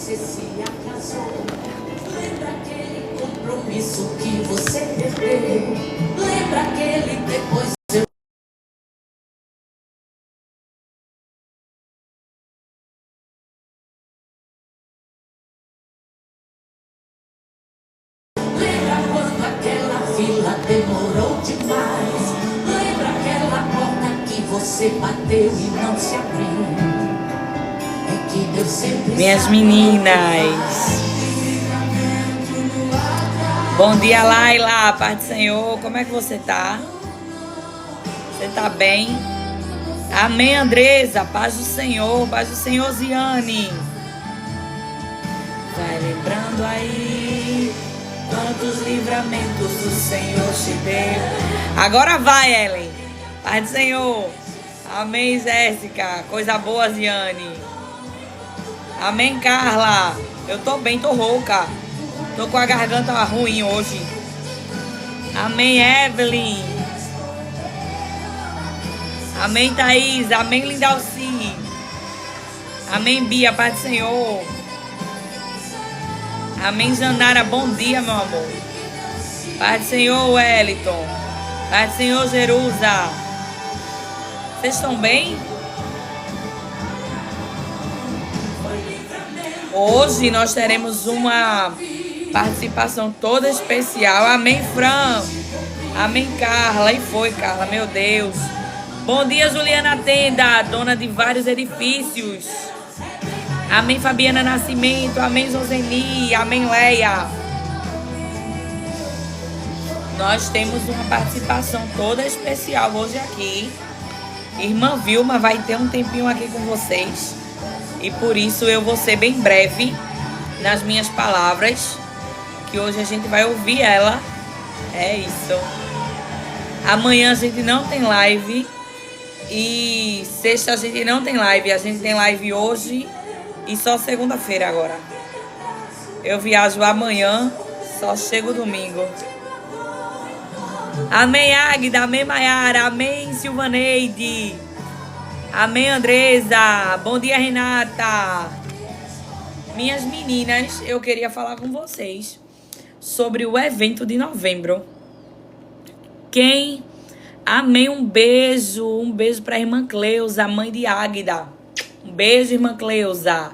você se atrasou. Lembra aquele compromisso que você perdeu. Lembra aquele depois. Lembra quando aquela fila demorou demais. Lembra aquela porta que você bateu e não se abriu. É que Deus sempre Minhas meninas. Bom dia, Laila. Paz do Senhor. Como é que você tá? Você tá bem? Amém, Andresa. Paz do Senhor. Paz do Senhor, Ziane. Vai lembrando aí quantos livramentos o Senhor te deu. Agora vai, Ellen. Paz do Senhor. Amém, Jéssica. Coisa boa, Ziane. Amém, Carla. Eu tô bem, tô rouca. Tô com a garganta ruim hoje. Amém, Evelyn. Amém, Thaís. Amém, Lindalci. Amém, Bia. Paz do Senhor. Amém, Janara. Bom dia, meu amor. Paz do Senhor, Wellington. Paz do Senhor, Jerusa. Vocês estão bem? Hoje nós teremos uma participação toda especial. Amém, Fran. Amém, Carla. E foi, Carla, meu Deus. Bom dia, Juliana Tenda, dona de vários edifícios. Amém, Fabiana Nascimento. Amém, Joseni. Amém, Leia. Nós temos uma participação toda especial hoje aqui. Irmã Vilma vai ter um tempinho aqui com vocês. E por isso eu vou ser bem breve nas minhas palavras, que hoje a gente vai ouvir ela. É isso. Amanhã a gente não tem live. E sexta a gente não tem live. A gente tem live hoje e só segunda-feira agora. Eu viajo amanhã, só chego domingo. Amém, Águida. Amém, Maiara. Amém, Silvaneide. Amém, Andresa. Bom dia, Renata. Minhas meninas, eu queria falar com vocês sobre o evento de novembro. Amém, um beijo para a irmã Cleusa, mãe de Águida. Um beijo, irmã Cleusa.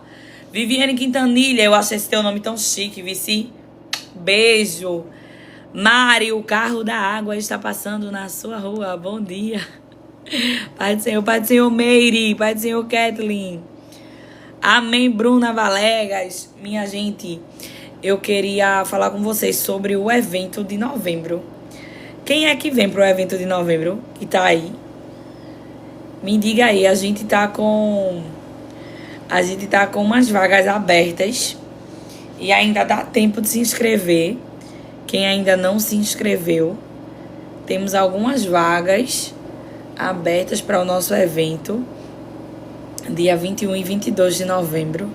Viviane Quintanilha, eu achei esse teu nome tão chique, Vici. Beijo. Mari, o carro da água está passando na sua rua. Bom dia. Pai do Senhor Meire, Pai do Senhor Kathleen. Amém, Bruna Valegas. Minha gente, eu queria falar com vocês sobre o evento de novembro. Quem é que vem pro evento de novembro? Que tá aí? Me diga aí, a gente tá com umas vagas abertas e ainda dá tempo de se inscrever. Quem ainda não se inscreveu, temos algumas vagas abertas para o nosso evento, dia 21 e 22 de novembro.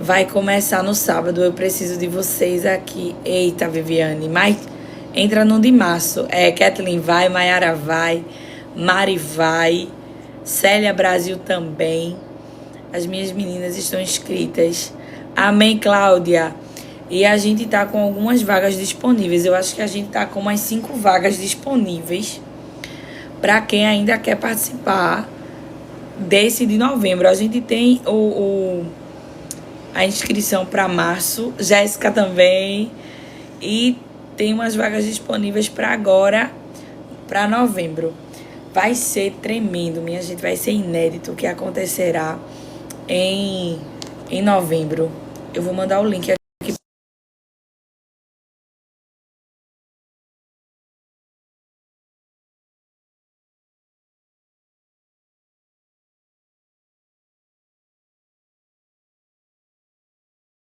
Vai começar no sábado. Eu preciso de vocês aqui. Eita, Viviane, mas entra no de março. Kathleen vai, Maiara vai, Mari vai, Célia Brasil também. As minhas meninas estão inscritas. Amém, Cláudia. E a gente tá com algumas vagas disponíveis. Eu acho que a gente tá com umas 5 vagas disponíveis para quem ainda quer participar desse de novembro. A gente tem a inscrição para março, Jéssica também, e tem umas vagas disponíveis para agora, para novembro. Vai ser tremendo, minha gente, vai ser inédito o que acontecerá em novembro. Eu vou mandar o link aqui.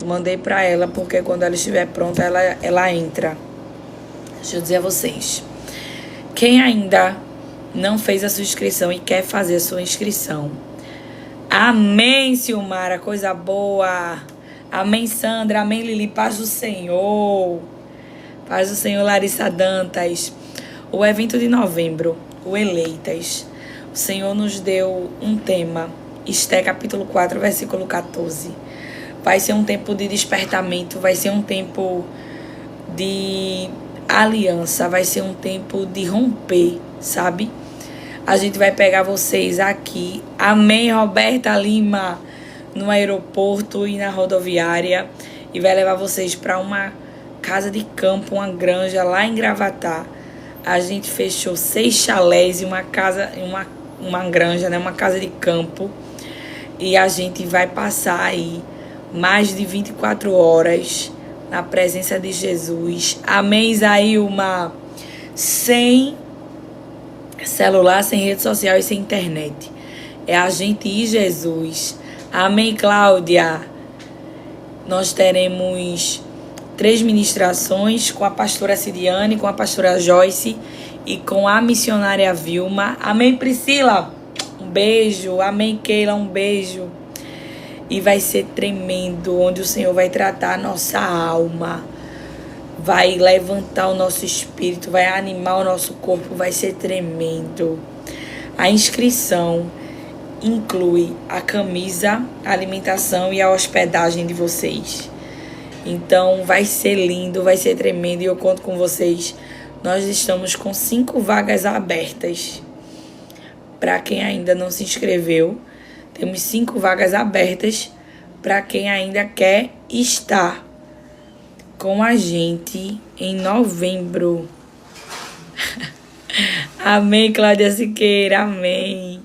Mandei para ela, porque quando ela estiver pronta, ela entra. Deixa eu dizer a vocês. Quem ainda não fez a sua inscrição e quer fazer a sua inscrição. Amém, Silmara, coisa boa. Amém, Sandra. Amém, Lili. Paz do Senhor. Paz do Senhor, Larissa Dantas. O evento de novembro, o Eleitas. Senhor nos deu um tema, Esté capítulo 4, versículo 14. Vai ser um tempo de despertamento, vai ser um tempo de aliança, vai ser um tempo de romper, sabe? A gente vai pegar vocês aqui, amém, Roberta Lima, no aeroporto e na rodoviária, e vai levar vocês para uma casa de campo, uma granja lá em Gravatá. A gente fechou 6 chalés e uma casa, uma granja, né? Uma casa de campo. E a gente vai passar aí mais de 24 horas na presença de Jesus. Amém, Isaílma? Sem celular, sem rede social e sem internet. É a gente e Jesus. Amém, Cláudia? Nós teremos 3 ministrações com a pastora Cidiane, com a pastora Joyce e com a missionária Vilma. Amém, Priscila? Um beijo. Amém, Keila? Um beijo. E vai ser tremendo, onde o Senhor vai tratar a nossa alma, vai levantar o nosso espírito, vai animar o nosso corpo, vai ser tremendo. A inscrição inclui a camisa, a alimentação e a hospedagem de vocês. Então vai ser lindo, vai ser tremendo e eu conto com vocês. Nós estamos com 5 vagas abertas. Para quem ainda não se inscreveu, temos 5 vagas abertas para quem ainda quer estar com a gente em novembro. Amém, Cláudia Siqueira, amém.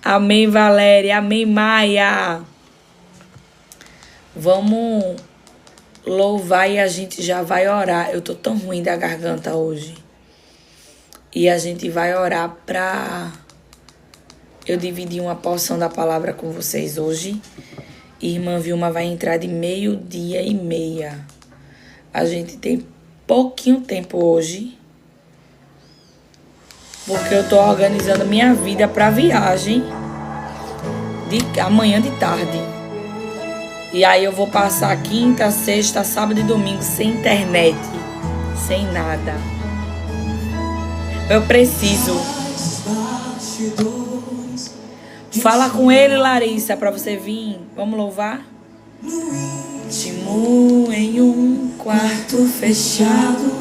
Amém, Valéria, amém, Maia. Vamos louvar e a gente já vai orar. Eu tô tão ruim da garganta hoje. E a gente vai orar pra eu dividir uma porção da palavra com vocês hoje. Irmã Vilma vai entrar de 12:30. A gente tem pouquinho tempo hoje, porque eu tô organizando minha vida pra viagem de amanhã de tarde. E aí eu vou passar quinta, sexta, sábado e domingo sem internet, sem nada. Eu preciso. Fala com ele, Larissa, pra você vir. Vamos louvar? Íntimo em um quarto fechado,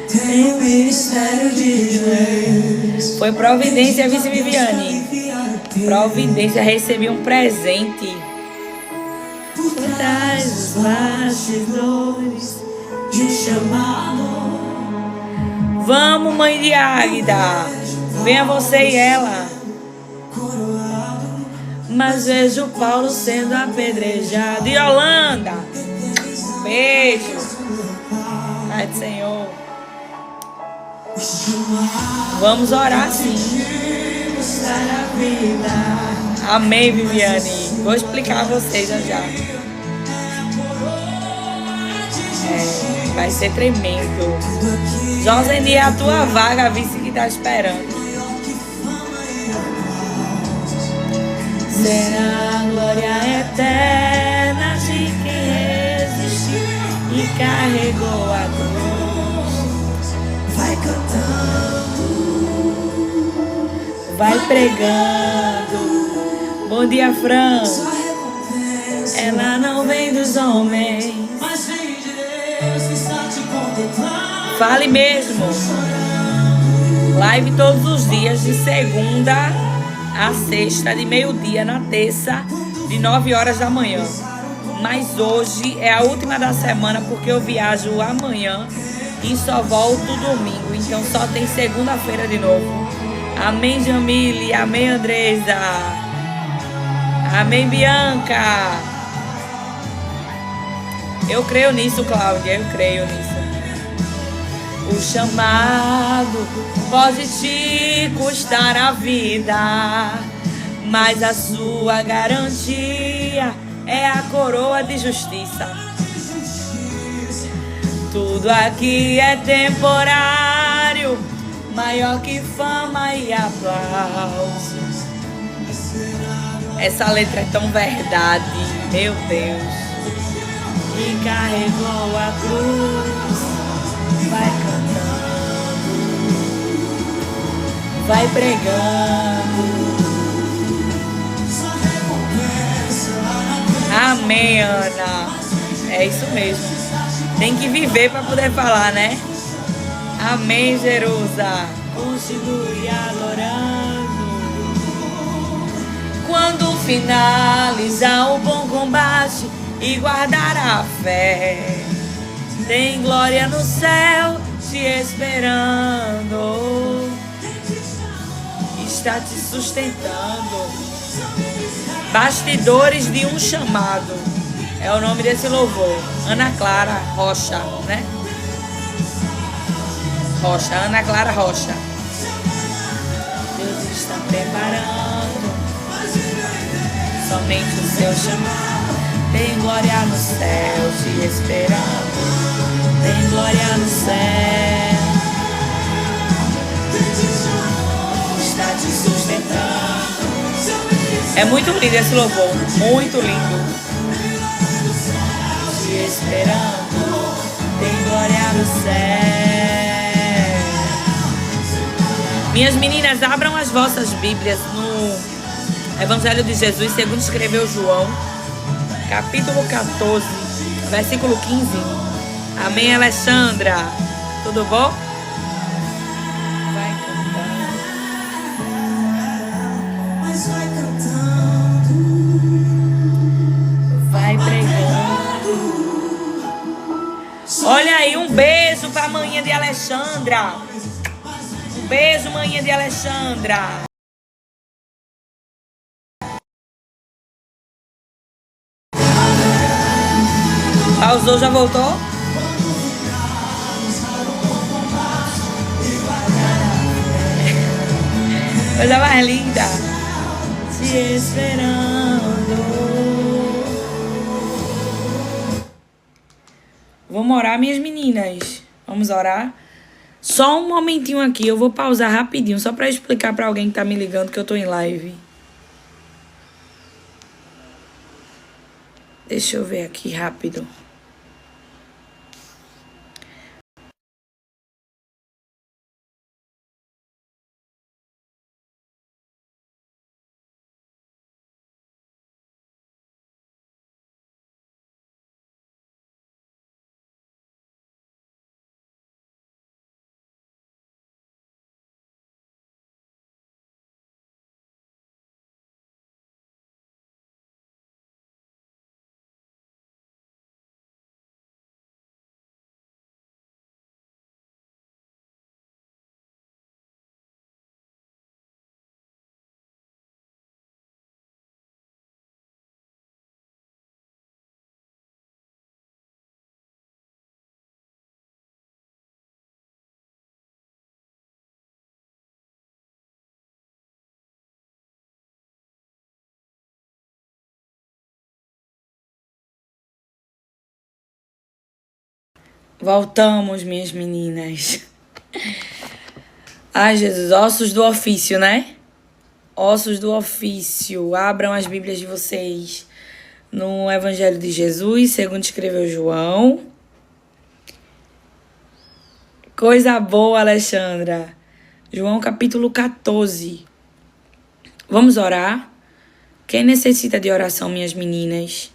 tem um ministério de Deus. Foi providência, Vice Viviane. Providência, recebi um presente. Por trás dos bastidores de um chamado. Vamos, mãe de Águida. Venha você e ela. Mas vejo Paulo sendo apedrejado. E Holanda, beijo. Ai, Senhor. Vamos orar sim. Amém, Viviane. Vou explicar a vocês já. Vai ser tremendo. Joseni, é a tua vaga, vice que tá esperando. Será a glória eterna de quem resistiu e carregou a cruz. Vai cantando, vai pregando. Bom dia, Fran. Ela não vem dos homens, mas vem de Deus que está te contemplando. Fale mesmo. Live todos os dias, de segunda a sexta, de 12:00, na terça, de 9 horas da manhã. Mas hoje é a última da semana, porque eu viajo amanhã e só volto domingo. Então só tem segunda-feira de novo. Amém, Jamile. Amém, Andresa. Amém, Bianca. Eu creio nisso, Cláudia. Eu creio nisso. O chamado pode te custar a vida, mas a sua garantia é a coroa de justiça. Tudo aqui é temporário, maior que fama e aplausos. Essa letra é tão verdade, meu Deus. E carregou a cruz, vai cantando, vai pregando. Amém, Ana. É isso mesmo. Tem que viver para poder falar, né? Amém, Jerusa. Continue adorando. Quando finalizar o bom combate e guardar a fé, tem glória no céu te esperando. Está te sustentando. Bastidores de um chamado. É o nome desse louvor. Ana Clara Rocha, né? Rocha, Ana Clara Rocha. Deus está preparando somente o seu chamado. Tem glória no céu te esperando. Tem glória no céu. Está te sustentando. É muito lindo esse louvor. Muito lindo. Te esperando. Tem glória no céu. Minhas meninas, abram as vossas Bíblias no Evangelho de Jesus, segundo escreveu João, capítulo 14, versículo 15. Amém, Alexandra? Tudo bom? Vai cantando. Mas vai cantando. Vai pregando. Olha aí, um beijo pra manhã de Alexandra. Um beijo, manhã de Alexandra. Pausou, já voltou? Coisa mais linda. Te esperando. Vamos orar, minhas meninas. Vamos orar. Só um momentinho aqui. Eu vou pausar rapidinho. Só pra explicar pra alguém que tá me ligando que eu tô em live. Deixa eu ver aqui rápido. Voltamos, minhas meninas. Ai, Jesus, ossos do ofício, né? Ossos do ofício. Abram as Bíblias de vocês no Evangelho de Jesus, segundo escreveu João. Coisa boa, Alexandra. João capítulo 14. Vamos orar? Quem necessita de oração, minhas meninas?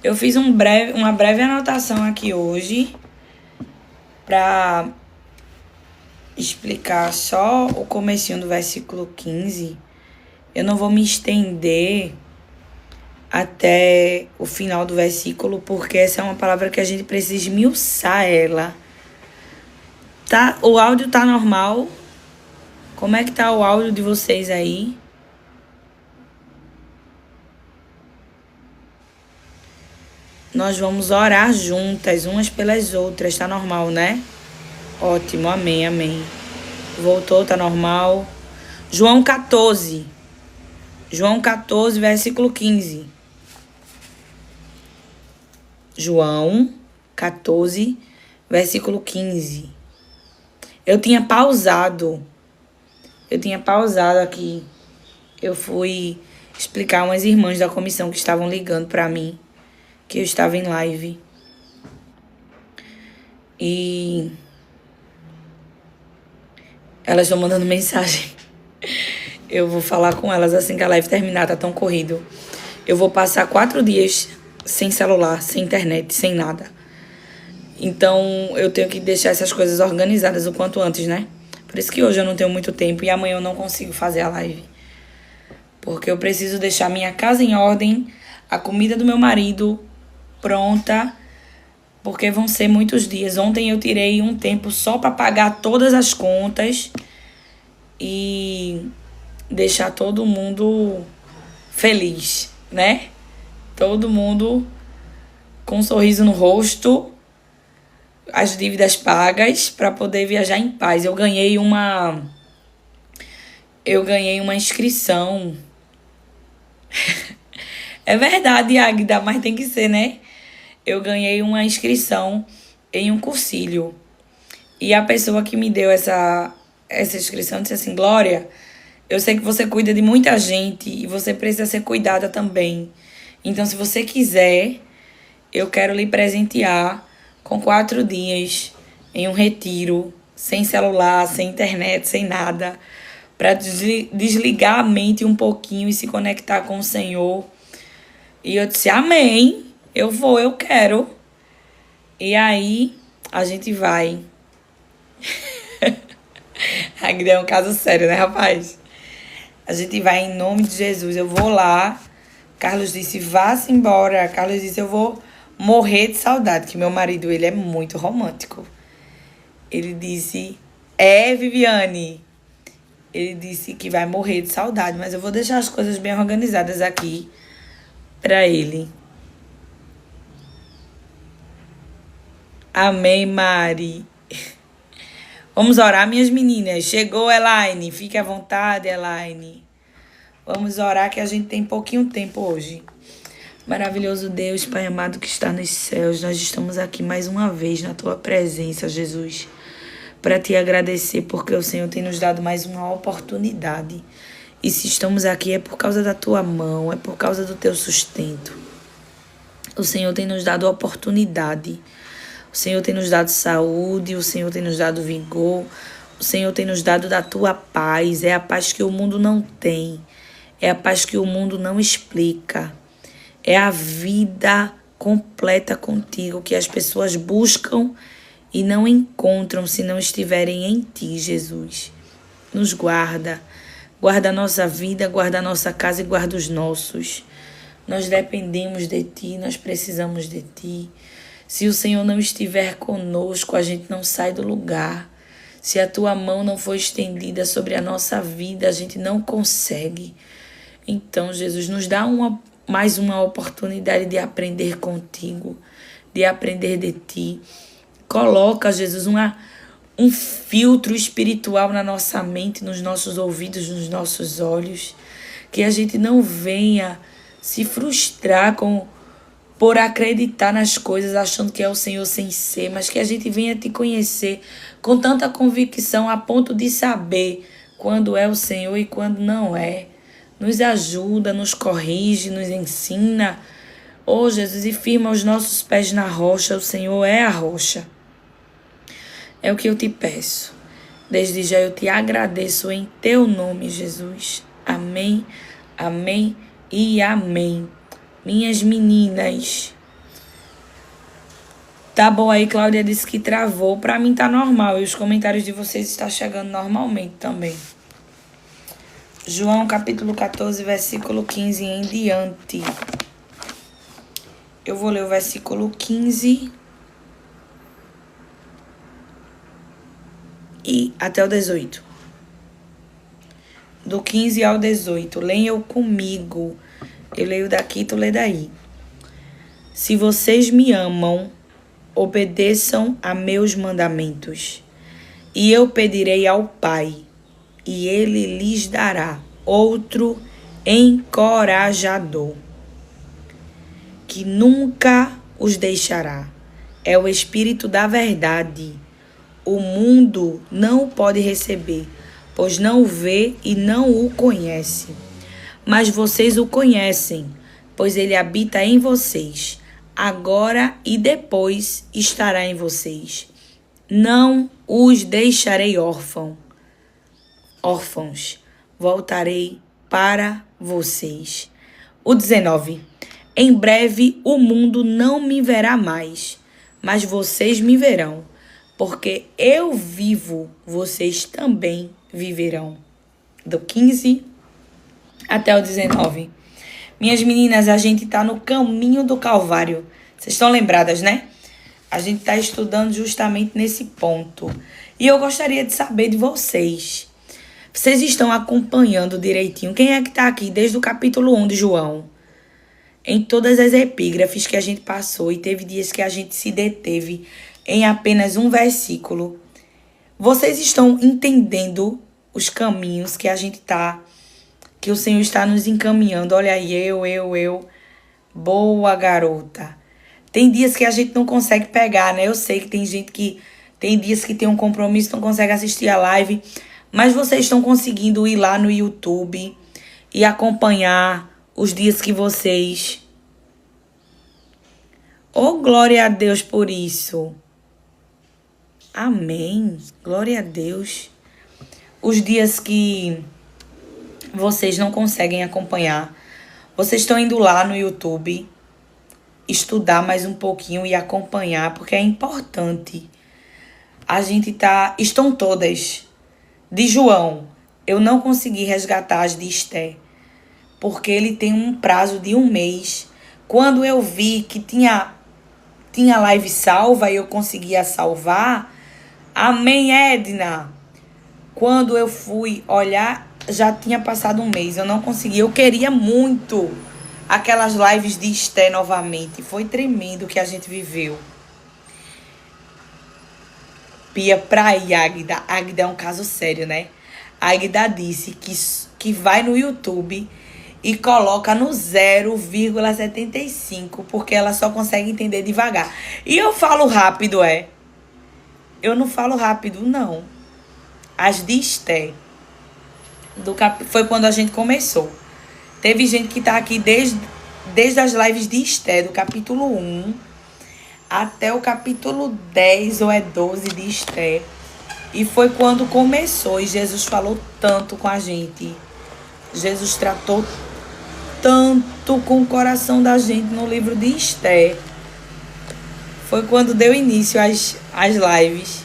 Eu fiz uma breve anotação aqui hoje para explicar só o comecinho do versículo 15. Eu não vou me estender até o final do versículo, porque essa é uma palavra que a gente precisa esmiuçar ela. Tá, o áudio tá normal? Como é que tá o áudio de vocês aí? Nós vamos orar juntas, umas pelas outras. Tá normal, né? Ótimo, amém, amém. Voltou, tá normal. João 14. João 14, versículo 15. João 14, versículo 15. Eu tinha pausado aqui. Eu fui explicar umas irmãs da comissão que estavam ligando pra mim, que eu estava em live. E elas estão mandando mensagem. Eu vou falar com elas assim que a live terminar, tá tão corrido. eu vou passar 4 dias sem celular, sem internet, sem nada. Então, eu tenho que deixar essas coisas organizadas o quanto antes, né? Por isso que hoje eu não tenho muito tempo e amanhã eu não consigo fazer a live. Porque eu preciso deixar minha casa em ordem, a comida do meu marido pronta, porque vão ser muitos dias. Ontem eu tirei um tempo só para pagar todas as contas e deixar todo mundo feliz, né? Todo mundo com um sorriso no rosto, as dívidas pagas, para poder viajar em paz. Eu ganhei uma inscrição. É verdade, Águida, mas tem que ser, né? Eu ganhei uma inscrição em um cursilho. E a pessoa que me deu essa inscrição disse assim: Glória, eu sei que você cuida de muita gente e você precisa ser cuidada também. Então, se você quiser, eu quero lhe presentear com 4 dias em um retiro, sem celular, sem internet, sem nada, para desligar a mente um pouquinho e se conectar com o Senhor. E eu disse: amém, eu vou, eu quero. E aí, a gente vai. Aqui é um caso sério, né, rapaz? A gente vai em nome de Jesus. Eu vou lá. Carlos disse: vá-se embora. Carlos disse: eu vou morrer de saudade, que meu marido, ele é muito romântico. Ele disse: Viviane. Ele disse que vai morrer de saudade, mas eu vou deixar as coisas bem organizadas aqui pra ele. Amém, Mari. Vamos orar, minhas meninas. Chegou, Elaine. Fique à vontade, Elaine. Vamos orar que a gente tem pouquinho tempo hoje. Maravilhoso Deus, Pai amado que está nos céus, nós estamos aqui mais uma vez na Tua presença, Jesus, para Te agradecer porque o Senhor tem nos dado mais uma oportunidade. E se estamos aqui é por causa da Tua mão, é por causa do Teu sustento. O Senhor tem nos dado oportunidade. O Senhor tem nos dado saúde, o Senhor tem nos dado vigor, o Senhor tem nos dado da Tua paz. É a paz que o mundo não tem, é a paz que o mundo não explica. É a vida completa contigo que as pessoas buscam e não encontram se não estiverem em Ti, Jesus. Nos guarda. Guarda a nossa vida, guarda a nossa casa e guarda os nossos. Nós dependemos de Ti, nós precisamos de Ti. Se o Senhor não estiver conosco, a gente não sai do lugar. Se a Tua mão não for estendida sobre a nossa vida, a gente não consegue. Então, Jesus, nos dá mais uma oportunidade de aprender contigo, de aprender de Ti. Coloca, Jesus, um filtro espiritual na nossa mente, nos nossos ouvidos, nos nossos olhos. Que a gente não venha se frustrar por acreditar nas coisas, achando que é o Senhor sem ser, mas que a gente venha Te conhecer com tanta convicção a ponto de saber quando é o Senhor e quando não é. Nos ajuda, nos corrige, nos ensina. Oh, Jesus, e firma os nossos pés na rocha. O Senhor é a rocha. É o que eu Te peço. Desde já eu Te agradeço em Teu nome, Jesus. Amém, amém e amém. Minhas meninas. Tá bom aí, Cláudia disse que travou. Pra mim tá normal e os comentários de vocês estão chegando normalmente também. João capítulo 14, versículo 15 em diante. Eu vou ler o versículo 15 e até o 18. Do 15 ao 18. Leiam comigo. Eu leio daqui, tu lê daí. Se vocês me amam, obedeçam a meus mandamentos. E eu pedirei ao Pai, e Ele lhes dará outro encorajador, que nunca os deixará. É o Espírito da verdade. O mundo não o pode receber, pois não o vê e não o conhece. Mas vocês o conhecem, pois ele habita em vocês, agora e depois estará em vocês. Não os deixarei órfãos, voltarei para vocês. O 19. Em breve o mundo não me verá mais, mas vocês me verão, porque eu vivo, vocês também viverão. Do 15 até o 19. Minhas meninas, a gente tá no caminho do Calvário. Vocês estão lembradas, né? A gente tá estudando justamente nesse ponto. E eu gostaria de saber de vocês. Vocês estão acompanhando direitinho? Quem é que tá aqui desde o capítulo 1 de João? Em todas as epígrafes que a gente passou, e teve dias que a gente se deteve em apenas um versículo. Vocês estão entendendo os caminhos que a gente tá, que o Senhor está nos encaminhando? Olha aí, eu. Boa, garota. Tem dias que a gente não consegue pegar, né? Eu sei que tem gente que tem dias que tem um compromisso, não consegue assistir a live, mas vocês estão conseguindo ir lá no YouTube e acompanhar os dias que vocês... Oh, glória a Deus por isso. Amém. Glória a Deus. Os dias que vocês não conseguem acompanhar, vocês estão indo lá no YouTube estudar mais um pouquinho e acompanhar, porque é importante. A gente tá... Estão todas. De João, eu não consegui resgatar as de Esté, porque ele tem um prazo de 1 mês. Quando eu vi que tinha live salva e eu conseguia salvar, amém, Edna. Quando eu fui olhar, já tinha passado 1 mês. Eu não consegui. Eu queria muito aquelas lives de Esté novamente. Foi tremendo o que a gente viveu. Pia pra Águida. Águida é um caso sério, né? A Águida disse que vai no YouTube e coloca no 0,75, porque ela só consegue entender devagar. E eu falo rápido, Eu não falo rápido, não. As de Esté. Foi quando a gente começou. Teve gente que tá aqui desde as lives de Esté, do capítulo 1 até o capítulo 10 ou 12 de Esté. E foi quando começou e Jesus falou tanto com a gente. Jesus tratou tanto com o coração da gente no livro de Esté. Foi quando deu início às lives.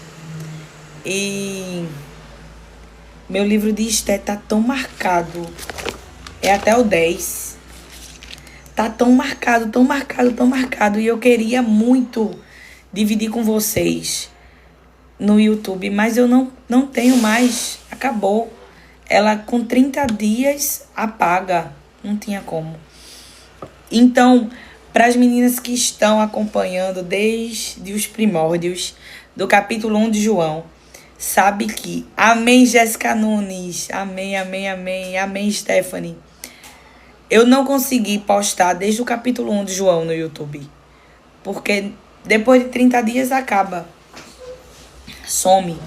E meu livro de Esté tá tão marcado. É até o 10. Tá tão marcado. E eu queria muito dividir com vocês no YouTube, mas eu não tenho mais. Acabou. Ela com 30 dias apaga. Não tinha como. Então, para as meninas que estão acompanhando desde os primórdios do capítulo 1 de João, sabe que... Amém, Jéssica Nunes. Amém, Stephanie. Eu não consegui postar desde o capítulo 1 de João no YouTube. Porque depois de 30 dias acaba. Some.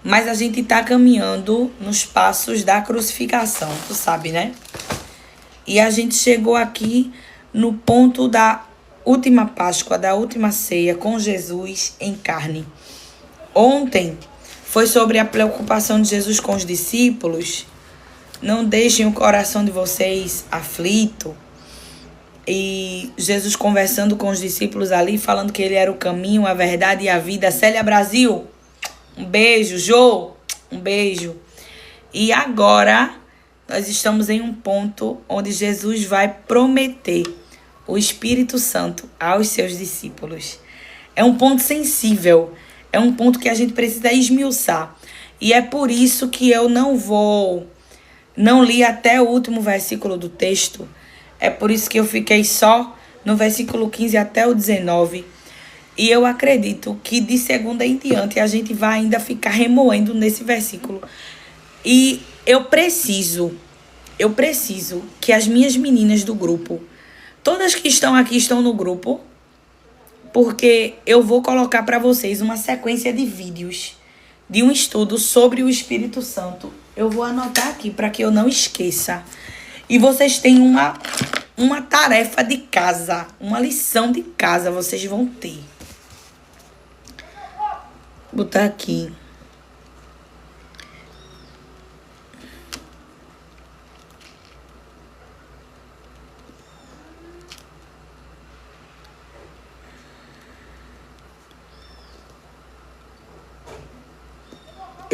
Mas a gente tá caminhando nos passos da crucificação. Tu sabe, né? E a gente chegou aqui no ponto da última Páscoa, da última ceia com Jesus em carne. Ontem foi sobre a preocupação de Jesus com os discípulos. Não deixem o coração de vocês aflito. E Jesus conversando com os discípulos ali, falando que ele era o caminho, a verdade e a vida. Célia Brasil, um beijo. Jô, um beijo. E agora nós estamos em um ponto onde Jesus vai prometer o Espírito Santo aos seus discípulos. É um ponto sensível. É um ponto que a gente precisa esmiuçar. E é por isso que eu não li até o último versículo do texto. É por isso que eu fiquei só no versículo 15 até o 19. E eu acredito que de segunda em diante a gente vai ainda ficar remoendo nesse versículo. E eu preciso que as minhas meninas do grupo, todas que estão aqui estão no grupo, porque eu vou colocar para vocês uma sequência de vídeos de um estudo sobre o Espírito Santo. Eu vou anotar aqui para que eu não esqueça. E vocês têm uma tarefa de casa, uma lição de casa vocês vão ter. Vou botar aqui.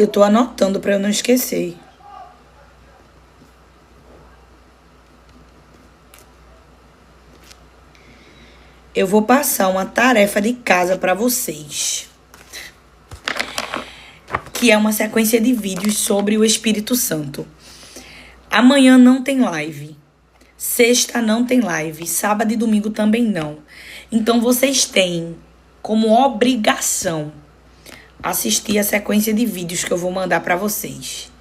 Eu tô anotando para eu não esquecer. Eu vou passar uma tarefa de casa para vocês, que é uma sequência de vídeos sobre o Espírito Santo. Amanhã não tem live. Sexta não tem live. Sábado e domingo também não. Então vocês têm como obrigação assistir a sequência de vídeos que eu vou mandar para vocês.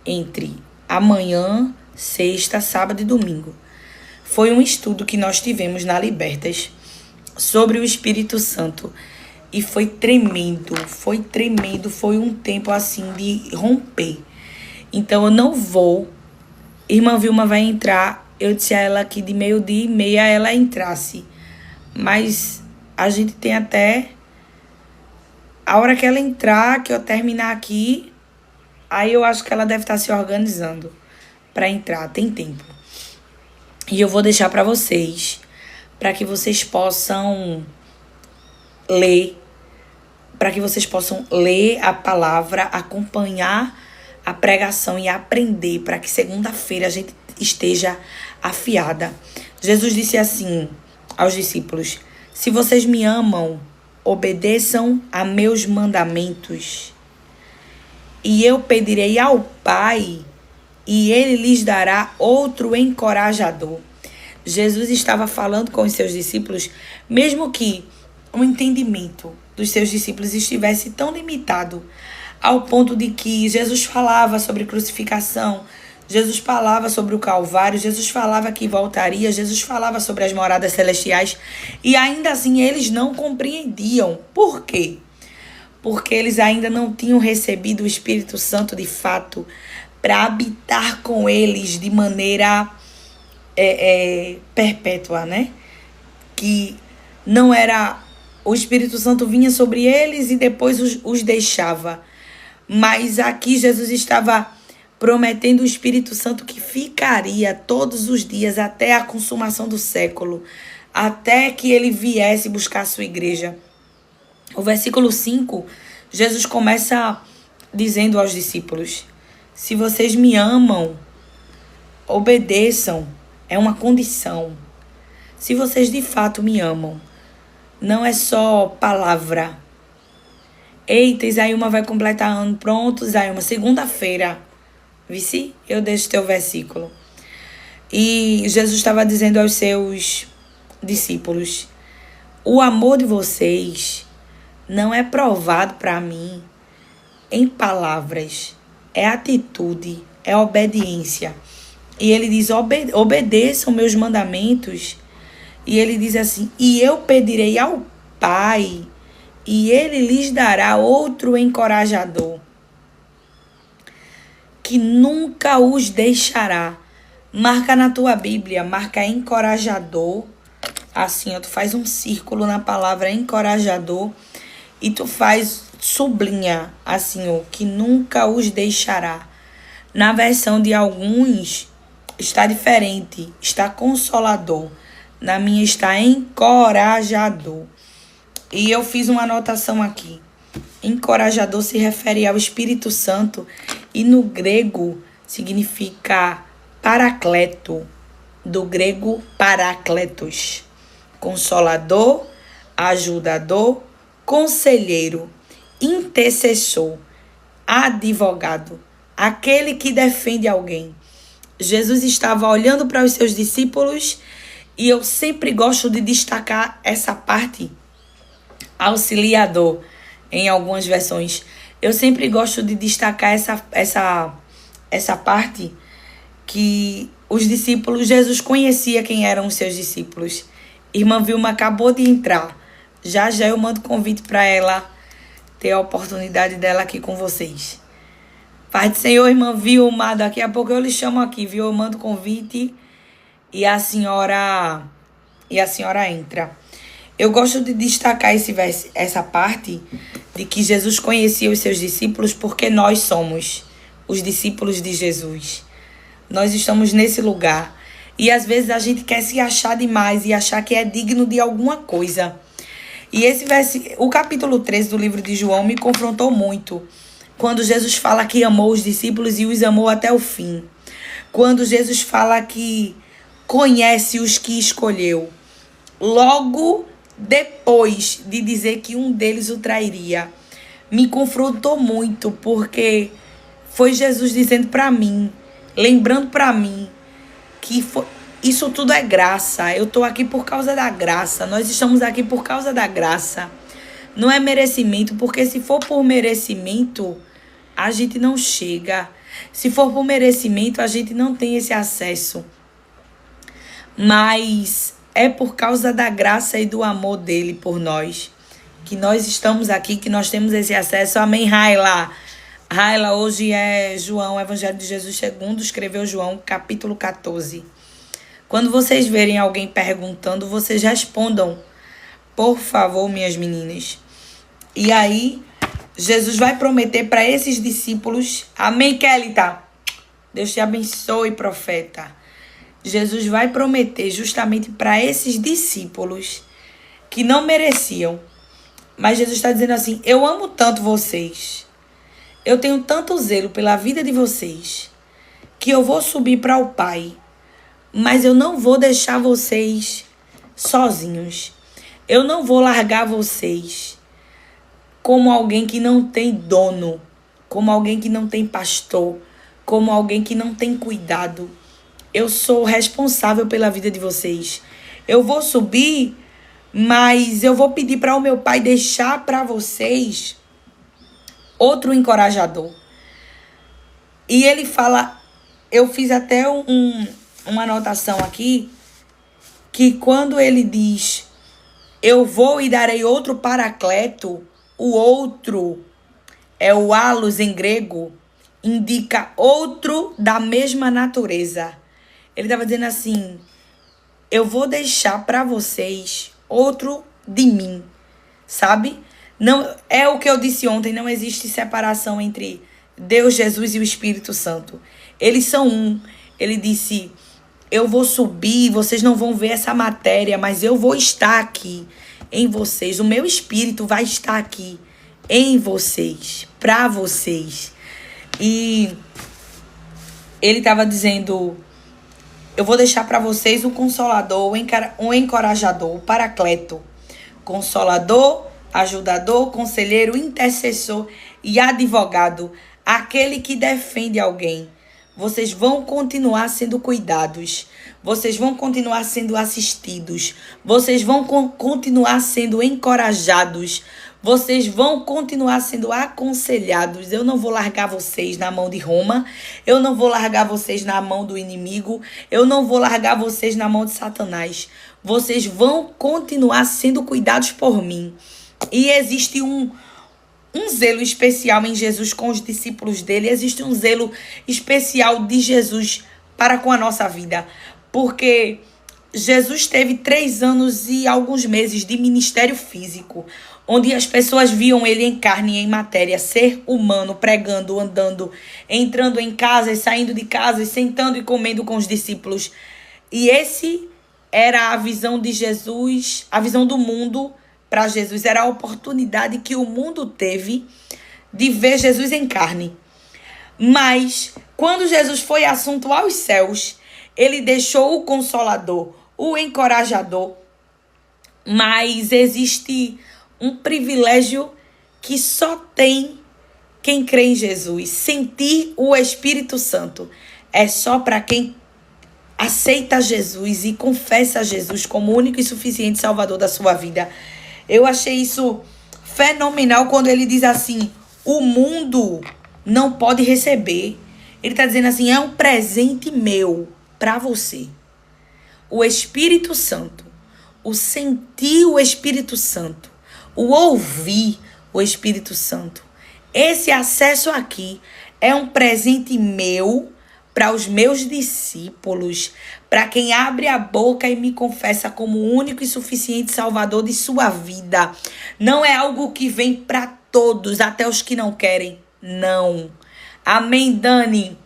Entre amanhã, sexta, sábado e domingo. Foi um estudo que nós tivemos na Libertas sobre o Espírito Santo. E foi tremendo, foi um tempo assim de romper. Então eu não vou. Irmã Vilma vai entrar. Eu disse a ela que de 12:30 ela entrasse. Mas a gente tem até a hora que ela entrar, que eu terminar aqui, aí eu acho que ela deve estar se organizando para entrar. Tem tempo. E eu vou deixar para vocês, para que vocês possam ler, a palavra, acompanhar a pregação e aprender, para que segunda-feira a gente esteja afiada. Jesus disse assim aos discípulos: se vocês me amam, obedeçam a meus mandamentos. E eu pedirei ao Pai, e ele lhes dará outro encorajador. Jesus estava falando com os seus discípulos, mesmo que o entendimento dos seus discípulos estivesse tão limitado, ao ponto de que Jesus falava sobre crucificação, Jesus falava sobre o Calvário, Jesus falava que voltaria, Jesus falava sobre as moradas celestiais, e ainda assim eles não compreendiam. Por quê? Porque eles ainda não tinham recebido o Espírito Santo de fato para habitar com eles de maneira perpétua, né? Que não era... O Espírito Santo vinha sobre eles e depois os deixava. Mas aqui Jesus estava prometendo o Espírito Santo que ficaria todos os dias até a consumação do século, até que ele viesse buscar a sua igreja. O versículo 5, Jesus começa dizendo aos discípulos: se vocês me amam, obedeçam. É uma condição. Se vocês de fato me amam, não é só palavra. Eita, Isaíma vai completar ano. Pronto, Isaíma, segunda-feira. Vici? Eu deixo teu versículo. E Jesus estava dizendo aos seus discípulos: o amor de vocês não é provado para mim em palavras. É atitude, é obediência. E ele diz: obedeçam meus mandamentos. E ele diz assim: e eu pedirei ao Pai, e ele lhes dará outro encorajador, que nunca os deixará. Marca na tua Bíblia, marca encorajador. Assim, ó, tu faz um círculo na palavra encorajador e tu sublinha assim, ó, que nunca os deixará. Na versão de alguns está diferente, está consolador. Na minha está encorajador. E eu fiz uma anotação aqui. Encorajador se refere ao Espírito Santo e no grego significa paracleto, do grego parakletos. Consolador, ajudador, conselheiro, intercessor, advogado, aquele que defende alguém. Jesus estava olhando para os seus discípulos e eu sempre gosto de destacar essa parte, auxiliador, em algumas versões. Eu sempre gosto de destacar essa parte que os discípulos, Jesus conhecia quem eram os seus discípulos. Irmã Vilma acabou de entrar. Já eu mando convite para ela ter a oportunidade dela aqui com vocês. Pai do Senhor, irmã Vilma, daqui a pouco eu lhe chamo aqui, viu? Eu mando convite e a senhora entra. Eu gosto de destacar essa parte de que Jesus conhecia os seus discípulos porque nós somos os discípulos de Jesus. Nós estamos nesse lugar. E às vezes a gente quer se achar demais e achar que é digno de alguma coisa. E o capítulo 13 do livro de João me confrontou muito. Quando Jesus fala que amou os discípulos e os amou até o fim. Quando Jesus fala que conhece os que escolheu. Logo depois de dizer que um deles o trairia. Me confrontou muito, porque foi Jesus dizendo para mim, lembrando para mim, que isso tudo é graça. Eu tô aqui por causa da graça. Nós estamos aqui por causa da graça. Não é merecimento, porque se for por merecimento, a gente não chega. Se for por merecimento, a gente não tem esse acesso. Mas é por causa da graça e do amor dele por nós que nós estamos aqui, que nós temos esse acesso. Amém, Raila? Raila, hoje é João, Evangelho de Jesus segundo, escreveu João, capítulo 14. Quando vocês verem alguém perguntando, vocês respondam, por favor, minhas meninas. E aí, Jesus vai prometer para esses discípulos. Amém, Kelita? Deus te abençoe, profeta. Jesus vai prometer justamente para esses discípulos que não mereciam. Mas Jesus está dizendo assim, eu amo tanto vocês. Eu tenho tanto zelo pela vida de vocês, que eu vou subir para o Pai. Mas eu não vou deixar vocês sozinhos. Eu não vou largar vocês como alguém que não tem dono, como alguém que não tem pastor, como alguém que não tem cuidado. Eu sou responsável pela vida de vocês. Eu vou subir, mas eu vou pedir para o meu Pai deixar para vocês outro encorajador. E ele fala, eu fiz até uma anotação aqui, que quando ele diz, eu vou e darei outro paracleto, o outro é o allos em grego, indica outro da mesma natureza. Ele estava dizendo assim, eu vou deixar para vocês outro de mim, sabe? Não, é o que eu disse ontem, não existe separação entre Deus, Jesus e o Espírito Santo. Eles são um. Ele disse, eu vou subir, vocês não vão ver essa matéria, mas eu vou estar aqui em vocês. O meu Espírito vai estar aqui em vocês, para vocês. E ele estava dizendo, eu vou deixar para vocês um consolador, um encorajador, o paracleto. Consolador, ajudador, conselheiro, intercessor e advogado. Aquele que defende alguém. Vocês vão continuar sendo cuidados. Vocês vão continuar sendo assistidos. Vocês vão continuar sendo encorajados. Vocês vão continuar sendo aconselhados. Eu não vou largar vocês na mão de Roma. Eu não vou largar vocês na mão do inimigo. Eu não vou largar vocês na mão de Satanás. Vocês vão continuar sendo cuidados por mim. E existe um zelo especial em Jesus com os discípulos dele. Existe um zelo especial de Jesus para com a nossa vida. Porque Jesus teve 3 anos e alguns meses de ministério físico, onde as pessoas viam ele em carne e em matéria, ser humano, pregando, andando, entrando em casas, saindo de casas, sentando e comendo com os discípulos. E esse era a visão de Jesus, a visão do mundo para Jesus. Era a oportunidade que o mundo teve de ver Jesus em carne. Mas, quando Jesus foi assunto aos céus, ele deixou o Consolador, o encorajador. Mas existe um privilégio que só tem quem crê em Jesus. Sentir o Espírito Santo é só para quem aceita Jesus e confessa Jesus como o único e suficiente Salvador da sua vida. Eu achei isso fenomenal quando ele diz assim, o mundo não pode receber. Ele está dizendo assim, é um presente meu para você. O Espírito Santo, o sentir o Espírito Santo, o ouvir o Espírito Santo. Esse acesso aqui é um presente meu para os meus discípulos, para quem abre a boca e me confessa como o único e suficiente Salvador de sua vida. Não é algo que vem para todos, até os que não querem. Não. Amém, Dani?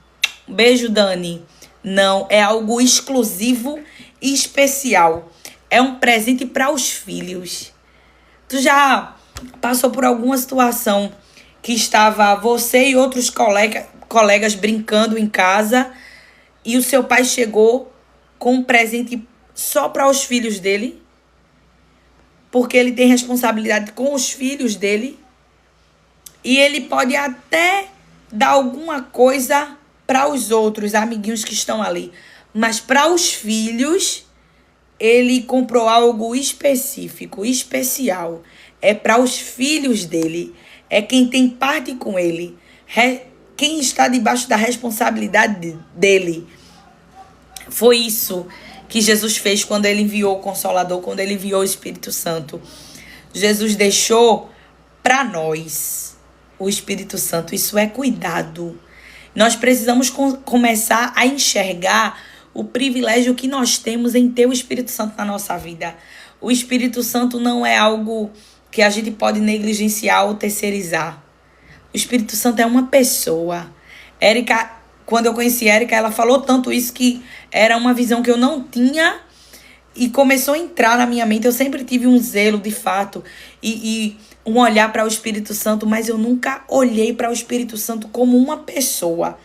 Beijo, Dani. Não, é algo exclusivo e especial. É um presente para os filhos. Tu já passou por alguma situação que estava você e outros colegas brincando em casa e o seu pai chegou com um presente só para os filhos dele, porque ele tem responsabilidade com os filhos dele, e ele pode até dar alguma coisa para os outros amiguinhos que estão ali, mas para os filhos ele comprou algo específico, especial. É para os filhos dele, é quem tem parte com ele, quem está debaixo da responsabilidade dele. Foi isso que Jesus fez quando ele enviou o Consolador, quando ele enviou o Espírito Santo. Jesus deixou para nós o Espírito Santo. Isso é cuidado. Nós precisamos começar a enxergar o privilégio que nós temos em ter o Espírito Santo na nossa vida. O Espírito Santo não é algo que a gente pode negligenciar ou terceirizar. O Espírito Santo é uma pessoa. Érica, quando eu conheci Érica, ela falou tanto isso que era uma visão que eu não tinha e começou a entrar na minha mente. Eu sempre tive um zelo, de fato, e um olhar para o Espírito Santo, mas eu nunca olhei para o Espírito Santo como uma pessoa.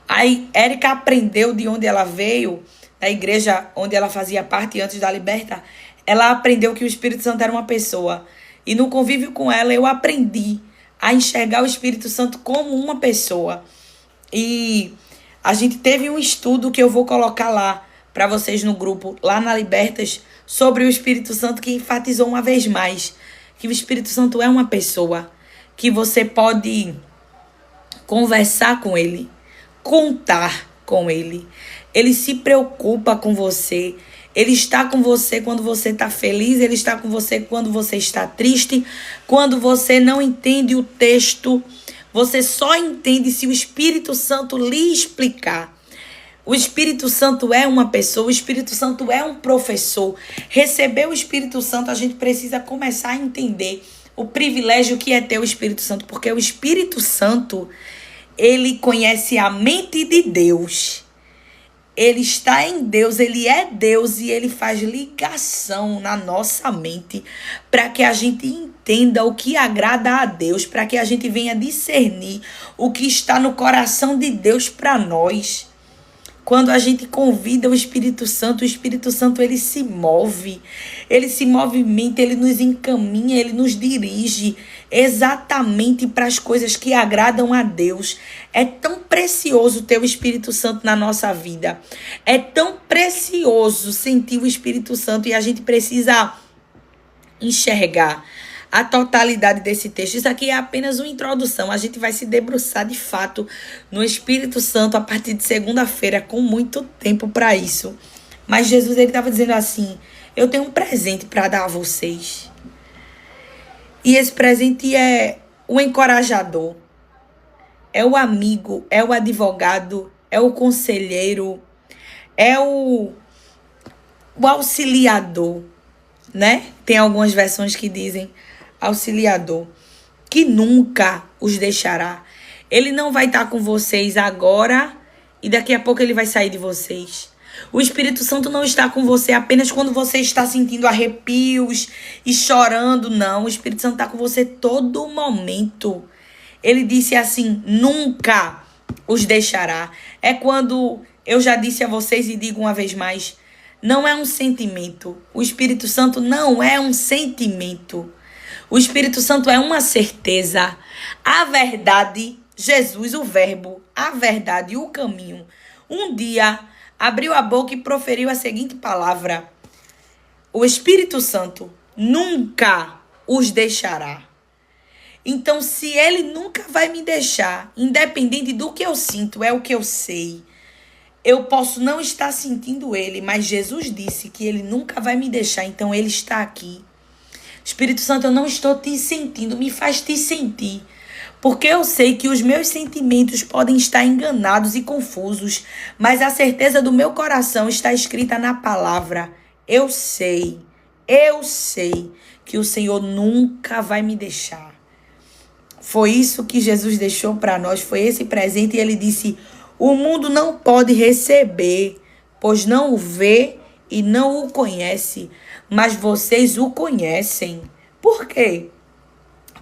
Aí, Érica aprendeu de onde ela veio, da igreja onde ela fazia parte antes da Liberta. Ela aprendeu que o Espírito Santo era uma pessoa. E no convívio com ela, eu aprendi a enxergar o Espírito Santo como uma pessoa. E a gente teve um estudo que eu vou colocar lá para vocês no grupo, lá na Libertas, sobre o Espírito Santo, que enfatizou uma vez mais que o Espírito Santo é uma pessoa, que você pode conversar com ele, contar com ele. Ele se preocupa com você. Ele está com você quando você está feliz. Ele está com você quando você está triste. Quando você não entende o texto, você só entende se o Espírito Santo lhe explicar. O Espírito Santo é uma pessoa, o Espírito Santo é um professor. Receber o Espírito Santo, a gente precisa começar a entender o privilégio que é ter o Espírito Santo, porque o Espírito Santo, ele conhece a mente de Deus. Ele está em Deus, ele é Deus e ele faz ligação na nossa mente para que a gente entenda o que agrada a Deus, para que a gente venha discernir o que está no coração de Deus para nós. Quando a gente convida o Espírito Santo ele se movimenta, ele nos encaminha, ele nos dirige exatamente para as coisas que agradam a Deus. É tão precioso ter o Espírito Santo na nossa vida. É tão precioso sentir o Espírito Santo e a gente precisa enxergar a totalidade desse texto. Isso aqui é apenas uma introdução. A gente vai se debruçar de fato no Espírito Santo a partir de segunda-feira, com muito tempo para isso. Mas Jesus, ele estava dizendo assim: eu tenho um presente para dar a vocês. E esse presente é o encorajador, é o amigo, é o advogado, é o conselheiro, é o auxiliador, né? Tem algumas versões que dizem auxiliador, que nunca os deixará. Ele não vai estar com vocês agora e daqui a pouco ele vai sair de vocês. O Espírito Santo não está com você apenas quando você está sentindo arrepios e chorando, não. O Espírito Santo está com você todo momento. Ele disse assim: nunca os deixará. É quando eu já disse a vocês e digo uma vez mais, não é um sentimento. O Espírito Santo não é um sentimento. O Espírito Santo é uma certeza. A verdade, Jesus, o verbo, a verdade e o caminho, um dia abriu a boca e proferiu a seguinte palavra: o Espírito Santo nunca os deixará. Então, se ele nunca vai me deixar, independente do que eu sinto, é o que eu sei. Eu posso não estar sentindo ele, mas Jesus disse que ele nunca vai me deixar, então ele está aqui. Espírito Santo, eu não estou te sentindo, me faz te sentir. Porque eu sei que os meus sentimentos podem estar enganados e confusos, mas a certeza do meu coração está escrita na palavra. Eu sei que o Senhor nunca vai me deixar. Foi isso que Jesus deixou para nós, foi esse presente, e ele disse: o mundo não pode receber, pois não o vê e não o conhece, mas vocês o conhecem. Por quê?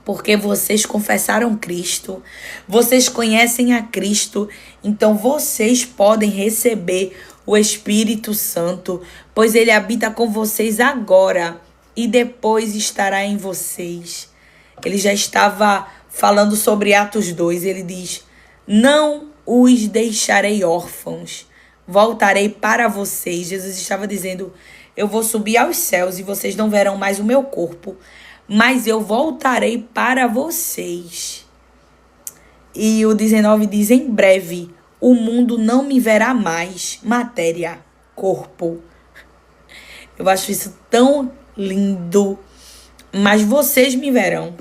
porque vocês confessaram Cristo, vocês conhecem a Cristo, então vocês podem receber o Espírito Santo, pois ele habita com vocês agora e depois estará em vocês. Ele já estava falando sobre Atos 2, ele diz: não os deixarei órfãos, voltarei para vocês. Jesus estava dizendo: eu vou subir aos céus e vocês não verão mais o meu corpo, mas eu voltarei para vocês. E o 19 diz: em breve o mundo não me verá mais, matéria, corpo. Eu acho isso tão lindo, mas vocês me verão.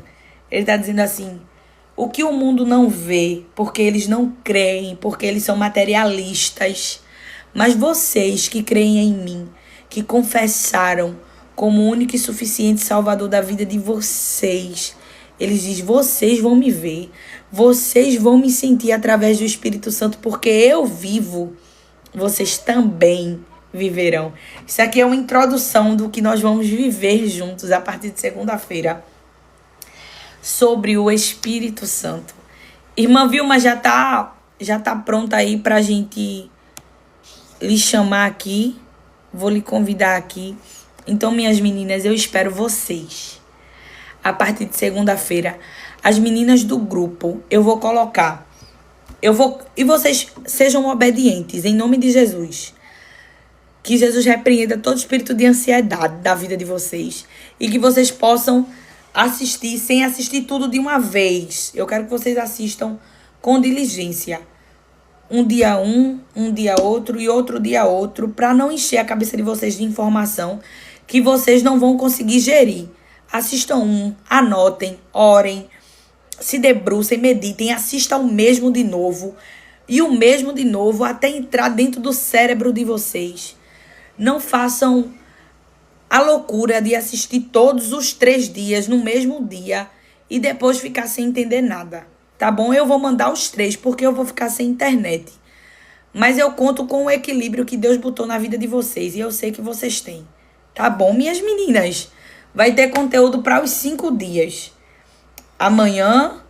Ele está dizendo assim: o que o mundo não vê, porque eles não creem, porque eles são materialistas, mas vocês que creem em mim, que confessaram como o único e suficiente Salvador da vida de vocês, eles dizem: vocês vão me ver, vocês vão me sentir através do Espírito Santo, porque eu vivo, vocês também viverão. Isso aqui é uma introdução do que nós vamos viver juntos a partir de segunda-feira, sobre o Espírito Santo. Irmã Vilma já tá pronta aí pra gente lhe chamar aqui. Vou lhe convidar aqui. Então, minhas meninas, eu espero vocês. A partir de segunda-feira, as meninas do grupo, eu vou colocar. E vocês sejam obedientes, em nome de Jesus. Que Jesus repreenda todo espírito de ansiedade da vida de vocês. E que vocês possam assistir, sem assistir tudo de uma vez. Eu quero que vocês assistam com diligência. Um dia um dia outro e outro dia outro, para não encher a cabeça de vocês de informação que vocês não vão conseguir gerir. Assistam anotem, orem, se debrucem, meditem, assistam o mesmo de novo. E o mesmo de novo até entrar dentro do cérebro de vocês. Não façam a loucura de assistir todos os 3 dias no mesmo dia e depois ficar sem entender nada. Tá bom? Eu vou mandar os 3 porque eu vou ficar sem internet. Mas eu conto com o equilíbrio que Deus botou na vida de vocês e eu sei que vocês têm. Tá bom, minhas meninas? Vai ter conteúdo para os 5 dias. Amanhã,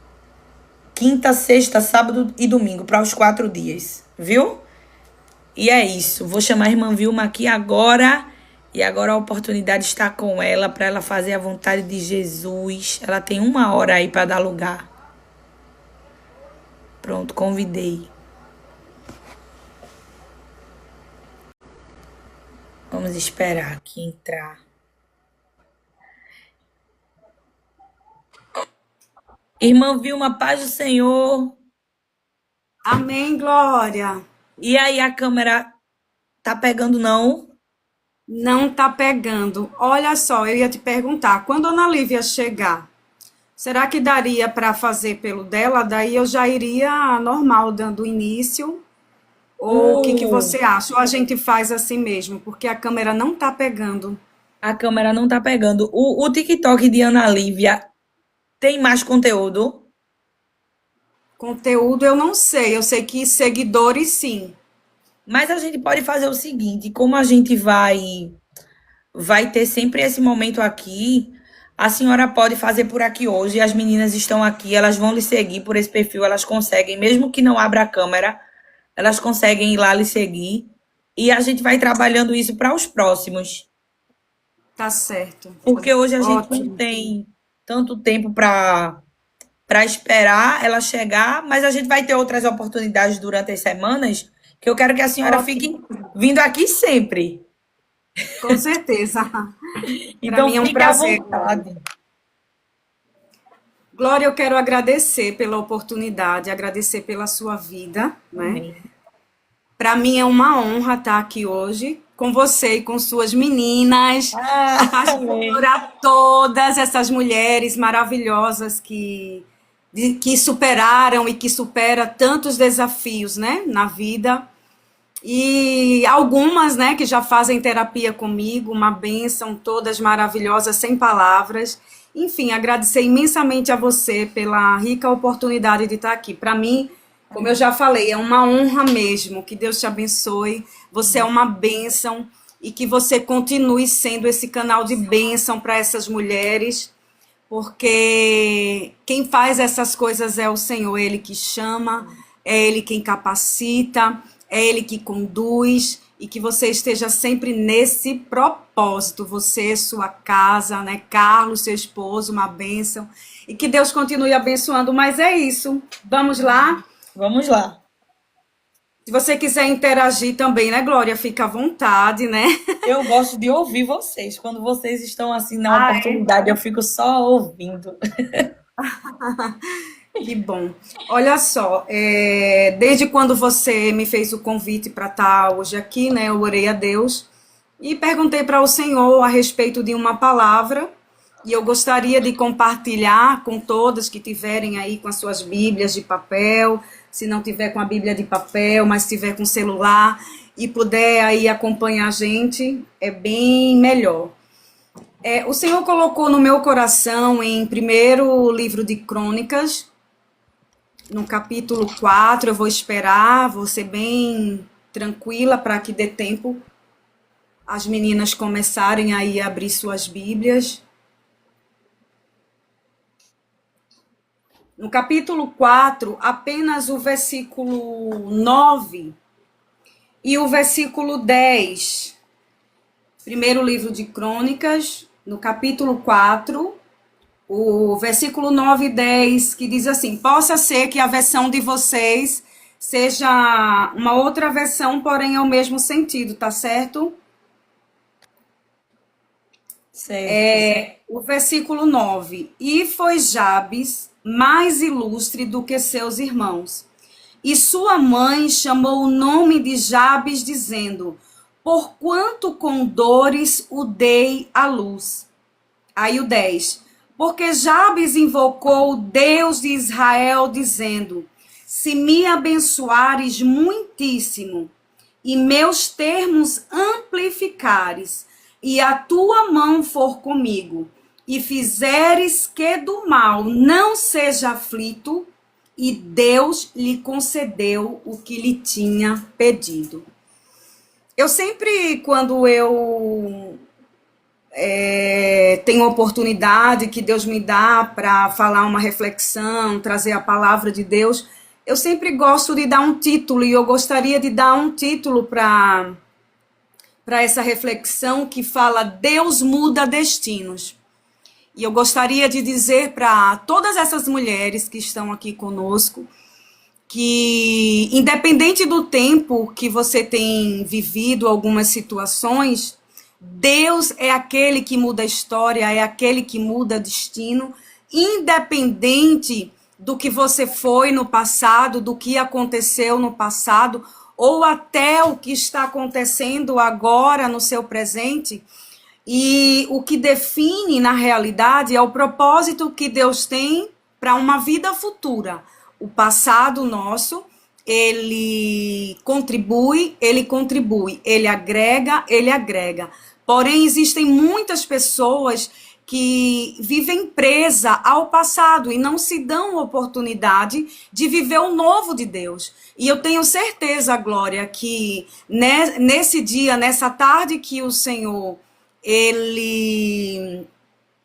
quinta, sexta, sábado e domingo, para os 4 dias. Viu? E é isso. Vou chamar a irmã Vilma aqui agora. E agora a oportunidade está com ela para ela fazer a vontade de Jesus. Ela tem 1 hora aí para dar lugar. Pronto, convidei. Vamos esperar aqui entrar. Irmã Vilma, paz do Senhor. Amém, Glória. E aí, a câmera tá pegando, não? Não tá pegando. Olha só, eu ia te perguntar, quando a Ana Lívia chegar, será que daria para fazer pelo dela? Daí eu já iria normal, dando início. Ou o que você acha? Ou a gente faz assim mesmo, porque a câmera não tá pegando. A câmera não tá pegando. O TikTok de Ana Lívia tem mais conteúdo? Conteúdo eu não sei, eu sei que seguidores sim. Mas a gente pode fazer o seguinte, como a gente vai ter sempre esse momento aqui, a senhora pode fazer por aqui hoje, as meninas estão aqui, elas vão lhe seguir por esse perfil, elas conseguem, mesmo que não abra a câmera, elas conseguem ir lá lhe seguir, e a gente vai trabalhando isso para os próximos. Tá certo. Porque hoje a gente não Ótimo. tem tanto tempo para esperar ela chegar, mas a gente vai ter outras oportunidades durante as semanas, que eu quero que a senhora fique vindo aqui sempre. Com certeza. Para Então, mim é um fique à prazer. vontade. Glória, eu quero agradecer pela oportunidade, agradecer pela sua vida, né? Amém. Para mim é uma honra estar aqui hoje com você e com suas meninas, Amém. para todas essas mulheres maravilhosas que superaram e que superam tantos desafios, né, na vida. E algumas, né, que já fazem terapia comigo, uma bênção, todas maravilhosas, sem palavras. Enfim, agradecer imensamente a você pela rica oportunidade de estar aqui. Para mim, como eu já falei, é uma honra mesmo. Que Deus te abençoe. Você é uma bênção e que você continue sendo esse canal de bênção para essas mulheres, porque quem faz essas coisas é o Senhor, Ele que chama, é Ele quem capacita, é Ele que conduz, e que você esteja sempre nesse propósito, você, sua casa, né, Carlos, seu esposo, uma bênção, e que Deus continue abençoando, mas é isso, vamos lá? Vamos lá. Se você quiser interagir também, né, Glória, fica à vontade, né? Eu gosto de ouvir vocês. Quando vocês estão assim na oportunidade, eu fico só ouvindo. Que bom. Olha só, desde quando você me fez o convite para estar hoje aqui, né, eu orei a Deus e perguntei para o Senhor a respeito de uma palavra, e eu gostaria de compartilhar com todas que tiverem aí com as suas Bíblias de papel, se não tiver com a Bíblia de papel, mas tiver com celular e puder aí acompanhar a gente, é bem melhor. O Senhor colocou no meu coração em primeiro livro de Crônicas, no capítulo 4, eu vou esperar, vou ser bem tranquila para que dê tempo as meninas começarem aí a abrir suas Bíblias. No capítulo 4, apenas o versículo 9 e o versículo 10. Primeiro livro de Crônicas, no capítulo 4, o versículo 9 e 10, que diz assim: possa ser que a versão de vocês seja uma outra versão, porém é o mesmo sentido, tá certo? Certo. O versículo 9. E foi Jabes mais ilustre do que seus irmãos. E sua mãe chamou o nome de Jabes, dizendo: porquanto com dores o dei à luz. Aí o 10. Porque Jabes invocou o Deus de Israel, dizendo: se me abençoares muitíssimo, e meus termos amplificares, e a tua mão for comigo, e fizeres que do mal não seja aflito, e Deus lhe concedeu o que lhe tinha pedido. Eu sempre, quando eu tenho oportunidade que Deus me dá para falar uma reflexão, trazer a palavra de Deus, eu sempre gosto de dar um título, e eu gostaria de dar um título para essa reflexão que fala: Deus muda destinos. E eu gostaria de dizer para todas essas mulheres que estão aqui conosco que, independente do tempo que você tem vivido algumas situações, Deus é aquele que muda a história, é aquele que muda destino, independente do que você foi no passado, do que aconteceu no passado, ou até o que está acontecendo agora no seu presente. E o que define, na realidade, é o propósito que Deus tem para uma vida futura. O passado nosso, ele contribui, ele agrega. Porém, existem muitas pessoas que vivem presa ao passado e não se dão oportunidade de viver o novo de Deus. E eu tenho certeza, Glória, que nesse dia, nessa tarde que o Senhor, ele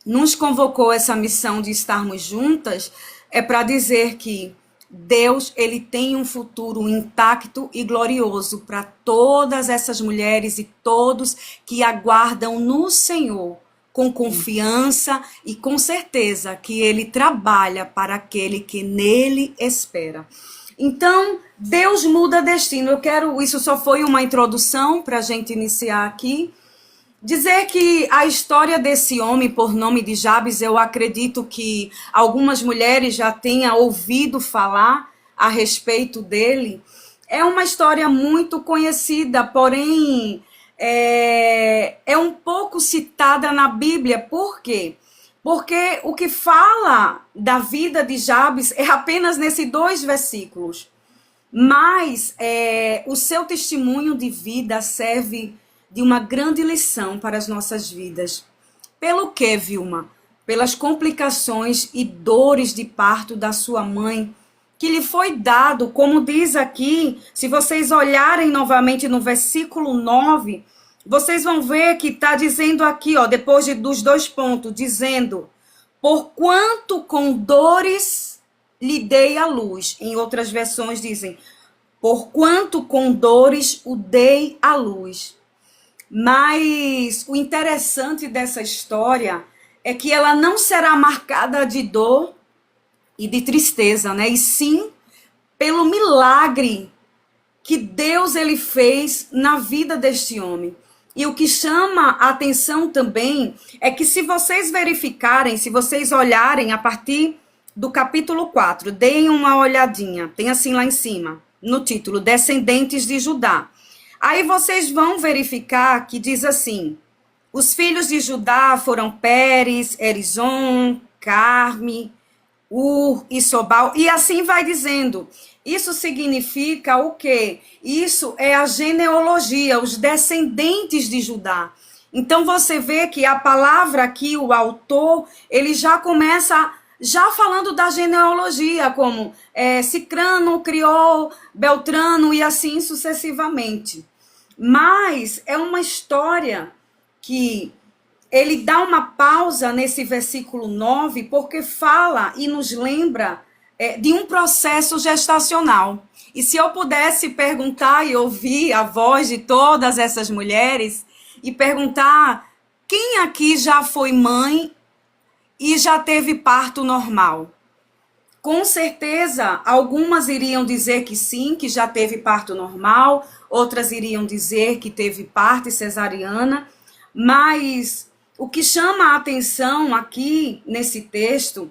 nos convocou essa missão de estarmos juntas, é para dizer que Deus, ele tem um futuro intacto e glorioso para todas essas mulheres e todos que aguardam no Senhor com confiança e com certeza que ele trabalha para aquele que nele espera. Então, Deus muda destino. Isso só foi uma introdução para a gente iniciar aqui. Dizer que a história desse homem, por nome de Jabes, eu acredito que algumas mulheres já tenham ouvido falar a respeito dele. É uma história muito conhecida, porém é um pouco citada na Bíblia. Por quê? Porque o que fala da vida de Jabes é apenas nesses 2 versículos. Mas o seu testemunho de vida serve de uma grande lição para as nossas vidas. Pelo que, Vilma? Pelas complicações e dores de parto da sua mãe, que lhe foi dado, como diz aqui, se vocês olharem novamente no versículo 9, vocês vão ver que está dizendo aqui, ó, depois dos 2 pontos, dizendo: porquanto com dores lhe dei a luz. Em outras versões dizem, porquanto com dores o dei à luz. Mas o interessante dessa história é que ela não será marcada de dor e de tristeza, né? E sim pelo milagre que Deus ele fez na vida deste homem. E o que chama a atenção também é que se vocês verificarem, se vocês olharem a partir do capítulo 4, deem uma olhadinha, tem assim lá em cima, no título, Descendentes de Judá. Aí vocês vão verificar que diz assim, os filhos de Judá foram Pérez, Erizom, Carme, Ur e Sobal, e assim vai dizendo. Isso significa o quê? Isso é a genealogia, os descendentes de Judá. Então você vê que a palavra aqui, o autor, ele já começa já falando da genealogia, como Cicrano criou Beltrano e assim sucessivamente. Mas é uma história que ele dá uma pausa nesse versículo 9, porque fala e nos lembra de um processo gestacional. E se eu pudesse perguntar e ouvir a voz de todas essas mulheres e perguntar quem aqui já foi mãe e já teve parto normal? Com certeza, algumas iriam dizer que sim, que já teve parto normal, outras iriam dizer que teve parto cesariana, mas o que chama a atenção aqui nesse texto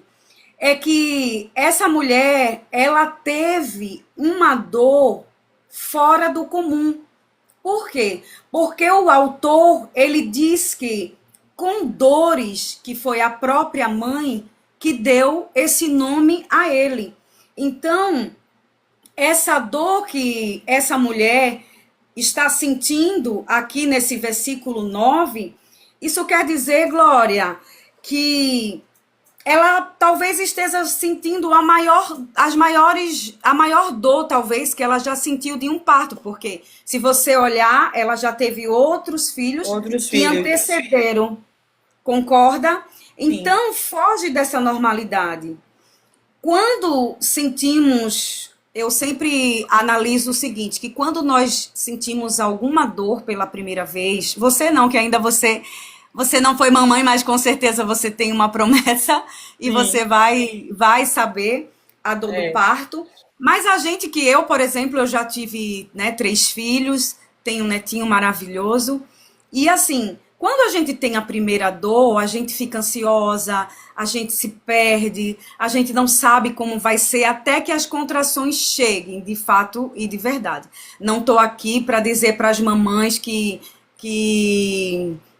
é que essa mulher, ela teve uma dor fora do comum. Por quê? Porque o autor, ele diz que com dores, que foi a própria mãe que deu esse nome a ele. Então, essa dor que essa mulher está sentindo aqui nesse versículo 9, isso quer dizer, Glória, que ela talvez esteja sentindo a maior dor, talvez, que ela já sentiu de um parto, porque se você olhar, ela já teve outros filhos que antecederam, concorda? Então, foge dessa normalidade. Quando sentimos, eu sempre analiso o seguinte, que quando nós sentimos alguma dor pela primeira vez, você não, que ainda você não foi mamãe, mas com certeza você tem uma promessa e você vai saber a dor do parto. Mas a gente que eu, por exemplo, eu já tive 3 filhos, tenho um netinho maravilhoso. E assim, quando a gente tem a primeira dor, a gente fica ansiosa, a gente se perde, a gente não sabe como vai ser até que as contrações cheguem, de fato e de verdade. Não estou aqui para dizer para as mamães que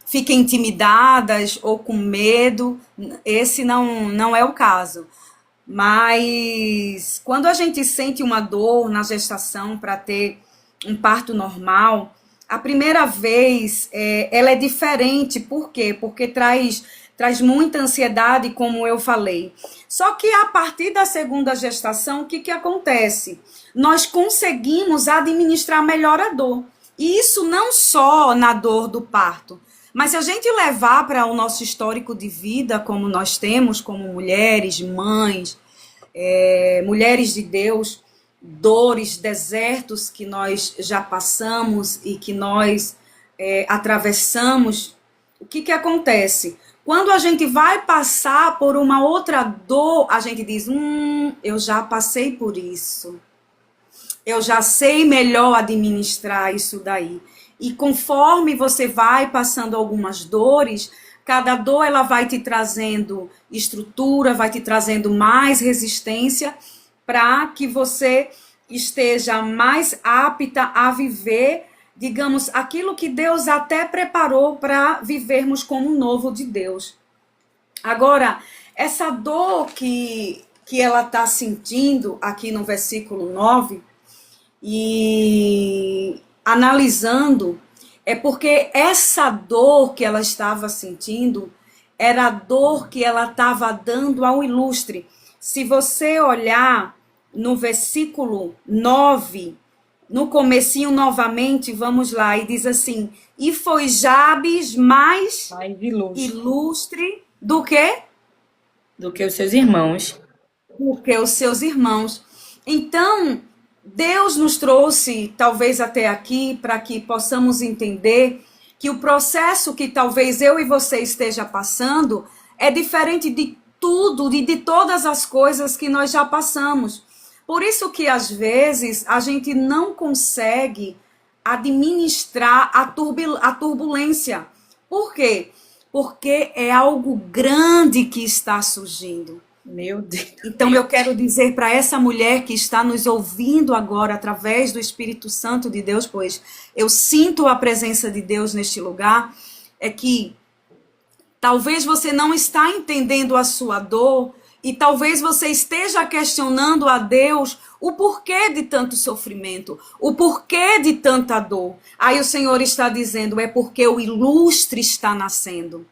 fiquem intimidadas ou com medo, esse não é o caso. Mas quando a gente sente uma dor na gestação para ter um parto normal, a primeira vez ela é diferente. Por quê? Porque traz muita ansiedade, como eu falei. Só que a partir da segunda gestação, o que acontece? Nós conseguimos administrar melhor a dor. E isso não só na dor do parto, mas se a gente levar para o nosso histórico de vida, como nós temos, como mulheres, mães, mulheres de Deus, dores, desertos que nós já passamos e que nós atravessamos, o que acontece? Quando a gente vai passar por uma outra dor, a gente diz, eu já passei por isso. Eu já sei melhor administrar isso daí. E conforme você vai passando algumas dores, cada dor ela vai te trazendo estrutura, vai te trazendo mais resistência para que você esteja mais apta a viver, digamos, aquilo que Deus até preparou para vivermos como um novo de Deus. Agora, essa dor que ela está sentindo aqui no versículo 9, e analisando, é porque essa dor que ela estava sentindo era a dor que ela estava dando ao ilustre. Se você olhar no versículo 9, no comecinho novamente, vamos lá, e diz assim, e foi Jabes mais ilustre do que? do que os seus irmãos. Porque os seus irmãos. Então, Deus nos trouxe, talvez até aqui, para que possamos entender que o processo que talvez eu e você esteja passando é diferente de tudo e de todas as coisas que nós já passamos. Por isso que, às vezes, a gente não consegue administrar a turbulência. Por quê? Porque é algo grande que está surgindo. Meu Deus. Então eu quero dizer para essa mulher que está nos ouvindo agora através do Espírito Santo de Deus, pois eu sinto a presença de Deus neste lugar, é que talvez você não está entendendo a sua dor e talvez você esteja questionando a Deus o porquê de tanto sofrimento, o porquê de tanta dor. Aí o Senhor está dizendo, é porque o ilustre está nascendo.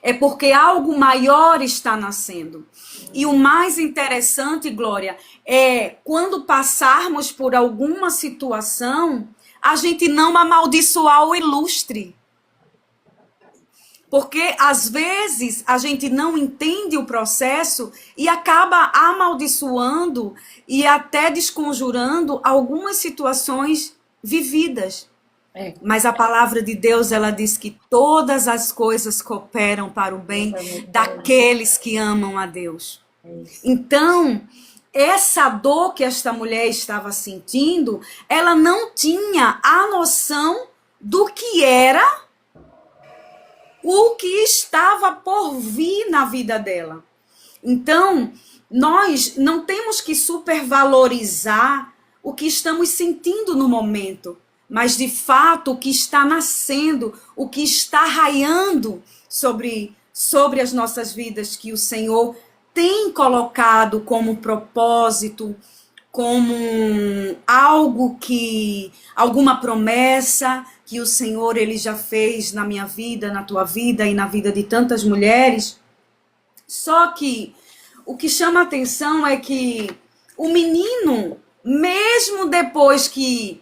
É porque algo maior está nascendo. E o mais interessante, Glória, é quando passarmos por alguma situação, a gente não amaldiçoar o ilustre. Porque, às vezes, a gente não entende o processo e acaba amaldiçoando e até desconjurando algumas situações vividas. Mas a palavra de Deus, ela diz que todas as coisas cooperam para o bem daqueles que amam a Deus. Então, essa dor que esta mulher estava sentindo, ela não tinha a noção do que era o que estava por vir na vida dela. Então, nós não temos que supervalorizar o que estamos sentindo no momento, mas de fato o que está nascendo, o que está raiando sobre as nossas vidas, que o Senhor tem colocado como propósito, como algo que, alguma promessa que o Senhor ele já fez na minha vida, na tua vida e na vida de tantas mulheres. Só que o que chama a atenção é que o menino, mesmo depois que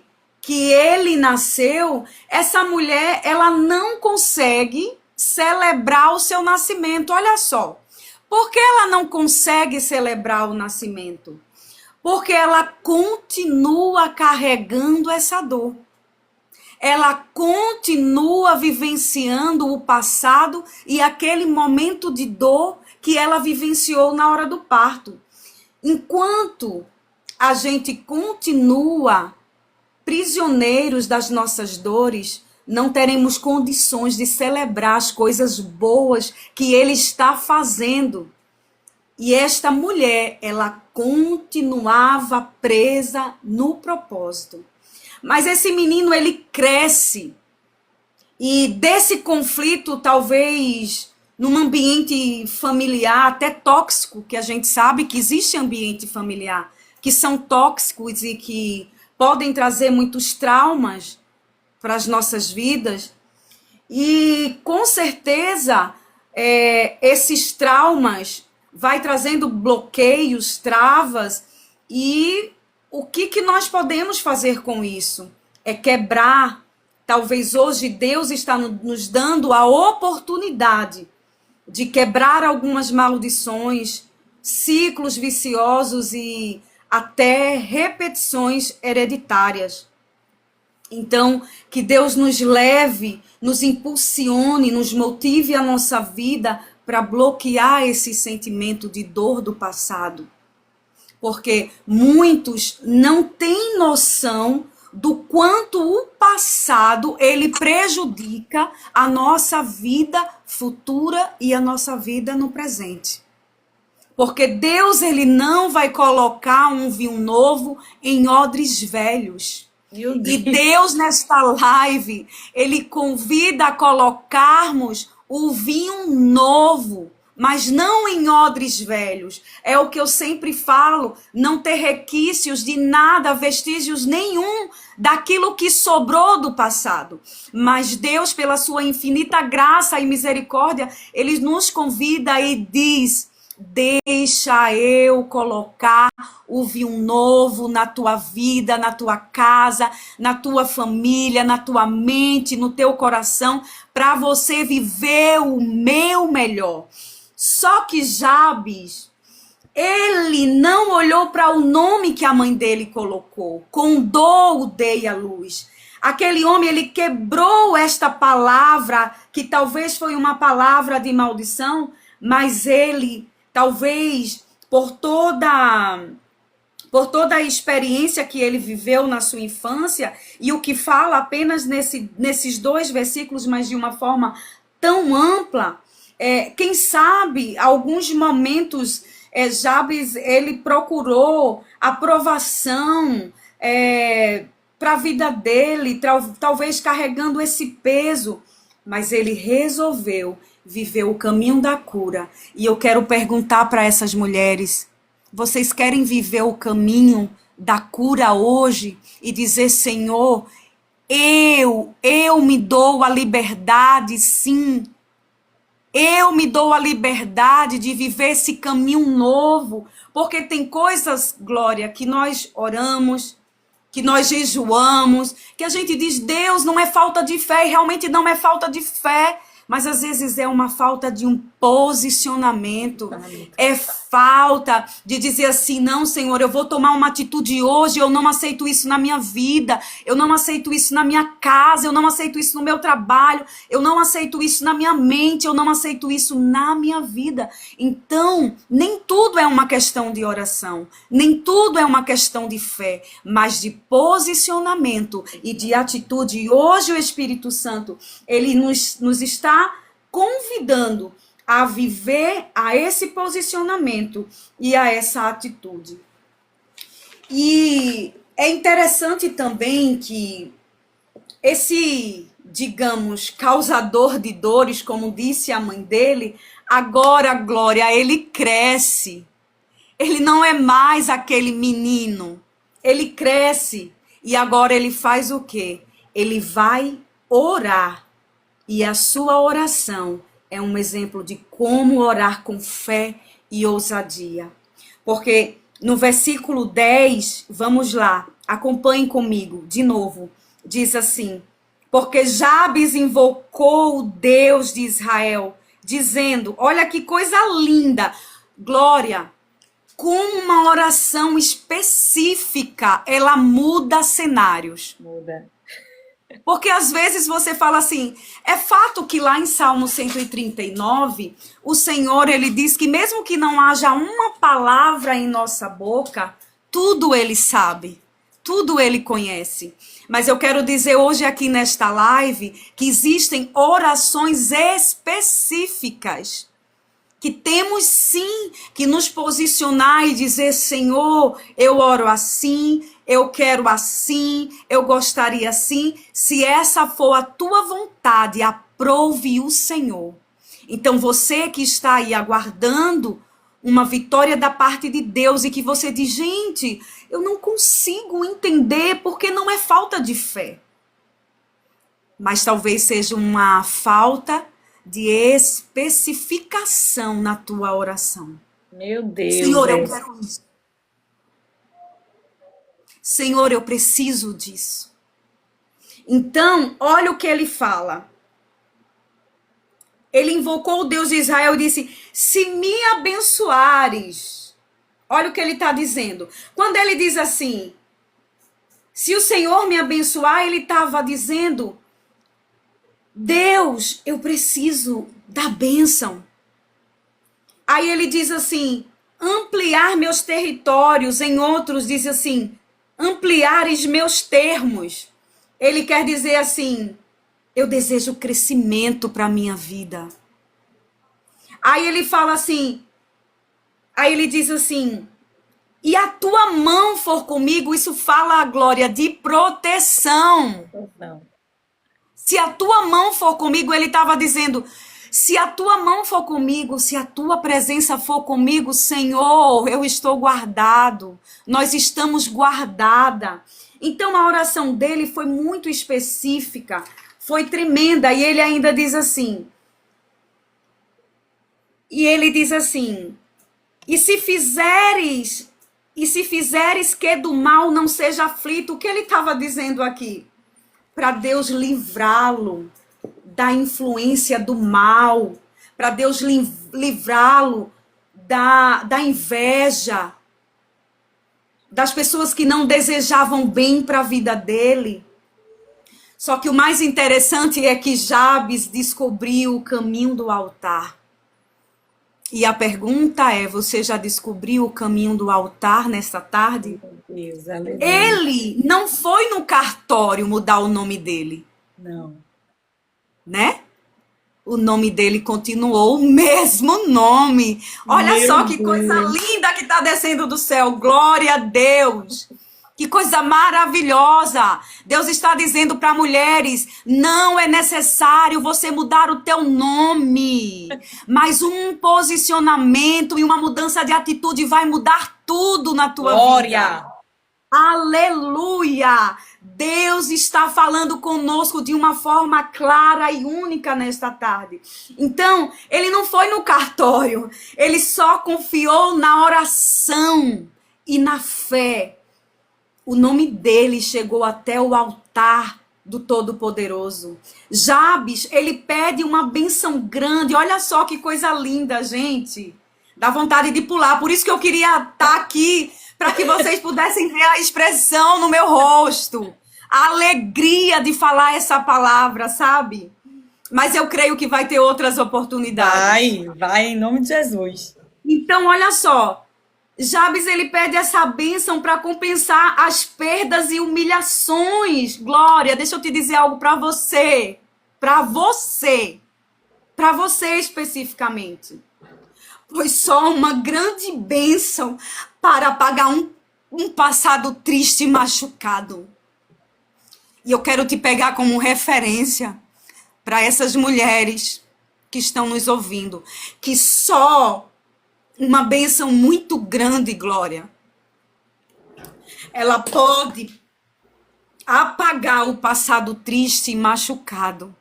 ele nasceu, essa mulher, ela não consegue celebrar o seu nascimento. Olha só, por que ela não consegue celebrar o nascimento? Porque ela continua carregando essa dor. Ela continua vivenciando o passado e aquele momento de dor que ela vivenciou na hora do parto. Enquanto a gente continua prisioneiros das nossas dores, não teremos condições de celebrar as coisas boas que Ele está fazendo. E esta mulher, ela continuava presa no propósito. Mas esse menino, ele cresce. E desse conflito, talvez, num ambiente familiar até tóxico, que a gente sabe que existe ambiente familiar, que são tóxicos e que podem trazer muitos traumas para as nossas vidas. E, com certeza, esses traumas vai trazendo bloqueios, travas, e o que nós podemos fazer com isso? É quebrar. Talvez hoje Deus está nos dando a oportunidade de quebrar algumas maldições, ciclos viciosos e até repetições hereditárias. Então, que Deus nos leve, nos impulsione, nos motive a nossa vida para bloquear esse sentimento de dor do passado. Porque muitos não têm noção do quanto o passado ele prejudica a nossa vida futura e a nossa vida no presente. Porque Deus ele não vai colocar um vinho novo em odres velhos. E Deus nesta live, ele convida a colocarmos o vinho novo, mas não em odres velhos. É o que eu sempre falo, não ter requisitos de nada, vestígios nenhum daquilo que sobrou do passado. Mas Deus, pela sua infinita graça e misericórdia, ele nos convida e diz: deixa eu colocar o vinho novo na tua vida, na tua casa, na tua família, na tua mente, no teu coração, para você viver o meu melhor. Só que Jabes, ele não olhou para o nome que a mãe dele colocou. Com dor o dei à luz. Aquele homem, ele quebrou esta palavra, que talvez foi uma palavra de maldição, mas ele, talvez, por toda a experiência que ele viveu na sua infância, e o que fala apenas nesses 2 versículos, mas de uma forma tão ampla, quem sabe, alguns momentos, Jabes, ele procurou aprovação para a vida dele, talvez carregando esse peso, mas ele resolveu viver o caminho da cura. E eu quero perguntar para essas mulheres, vocês querem viver o caminho da cura hoje e dizer, Senhor, eu me dou a liberdade, sim. Eu me dou a liberdade de viver esse caminho novo, porque tem coisas, Glória, que nós oramos, que nós jejuamos, que a gente diz, Deus, não é falta de fé, e realmente não é falta de fé, mas às vezes é uma falta de um posicionamento, é falta de dizer assim, não, Senhor, eu vou tomar uma atitude hoje, eu não aceito isso na minha vida, eu não aceito isso na minha casa, eu não aceito isso no meu trabalho, eu não aceito isso na minha mente, eu não aceito isso na minha vida. Então, nem tudo é uma questão de oração, nem tudo é uma questão de fé, mas de posicionamento e de atitude. E hoje o Espírito Santo, ele nos está convidando a viver a esse posicionamento e a essa atitude. E é interessante também que esse, digamos, causador de dores, como disse a mãe dele, agora, Glória, ele cresce. Ele não é mais aquele menino. Ele cresce e agora ele faz o quê? Ele vai orar. E a sua oração é um exemplo de como orar com fé e ousadia. Porque no versículo 10, vamos lá, acompanhem comigo, de novo, diz assim, porque Jabes invocou o Deus de Israel, dizendo, olha que coisa linda, Glória, com uma oração específica, ela muda cenários. Muda. Porque às vezes você fala assim, é fato que lá em Salmo 139, o Senhor, ele diz que mesmo que não haja uma palavra em nossa boca, tudo ele sabe, tudo ele conhece. Mas eu quero dizer hoje aqui nesta live que existem orações específicas que temos sim que nos posicionar e dizer, Senhor, eu oro assim, eu quero assim, eu gostaria assim. Se essa for a tua vontade, aprove o Senhor. Então você que está aí aguardando uma vitória da parte de Deus e que você diz, gente, eu não consigo entender porque não é falta de fé. Mas talvez seja uma falta de especificação na tua oração. Meu Deus. Senhor, eu quero isso. Senhor, eu preciso disso. Então, olha o que ele fala. Ele invocou o Deus de Israel e disse, se me abençoares. Olha o que ele está dizendo. Quando ele diz assim, se o Senhor me abençoar, ele estava dizendo, Deus, eu preciso da bênção. Aí ele diz assim, ampliar meus territórios. Em outros diz assim, ampliares meus termos. Ele quer dizer assim, eu desejo crescimento para a minha vida. Aí ele fala assim, aí ele diz assim, e a tua mão for comigo, isso fala a Glória de proteção. Não. Se a tua mão for comigo, ele estava dizendo, se a tua mão for comigo, se a tua presença for comigo, Senhor, eu estou guardado, nós estamos guardada. Então a oração dele foi muito específica, foi tremenda, e ele ainda diz assim, e se fizeres que do mal não seja aflito, o que ele estava dizendo aqui? Para Deus livrá-lo da influência do mal, para Deus livrá-lo da inveja, das pessoas que não desejavam bem para a vida dele. Só que o mais interessante é que Jabes descobriu o caminho do altar. E a pergunta é, você já descobriu o caminho do altar nesta tarde? Deus, aleluia. Ele não foi no cartório mudar o nome dele, Não. né? O nome dele continuou o mesmo nome. Olha Meu só que coisa Deus. linda que está descendo do céu. Glória a Deus. Que coisa maravilhosa. Deus está dizendo para mulheres, não é necessário você mudar o teu nome, mas um posicionamento e uma mudança de atitude vai mudar tudo na tua vida. Glória. Aleluia! Deus está falando conosco de uma forma clara e única nesta tarde. Então, ele não foi no cartório, ele só confiou na oração e na fé. O nome dele chegou até o altar do Todo-Poderoso. Jabes, ele pede uma bênção grande. Olha só que coisa linda, gente. Dá vontade de pular. Por isso que eu queria estar aqui, para que vocês pudessem ver a expressão no meu rosto. A alegria de falar essa palavra, sabe? Mas eu creio que vai ter outras oportunidades. Vai em nome de Jesus. Então, olha só. Jabes, ele pede essa bênção para compensar as perdas e humilhações. Glória, deixa eu te dizer algo para você. Para você. Para você especificamente. Pois só uma grande bênção para apagar um passado triste e machucado. E eu quero te pegar como referência para essas mulheres que estão nos ouvindo. Que só uma bênção muito grande, Glória, ela pode apagar o passado triste e machucado.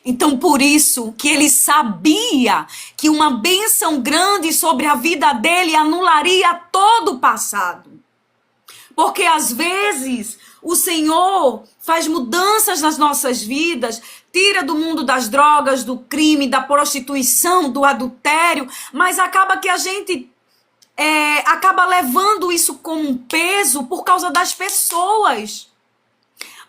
Então, por isso que ele sabia que uma bênção grande sobre a vida dele anularia todo o passado. Porque às vezes o Senhor faz mudanças nas nossas vidas, tira do mundo das drogas, do crime, da prostituição, do adultério, mas acaba que a gente acaba levando isso como um peso por causa das pessoas.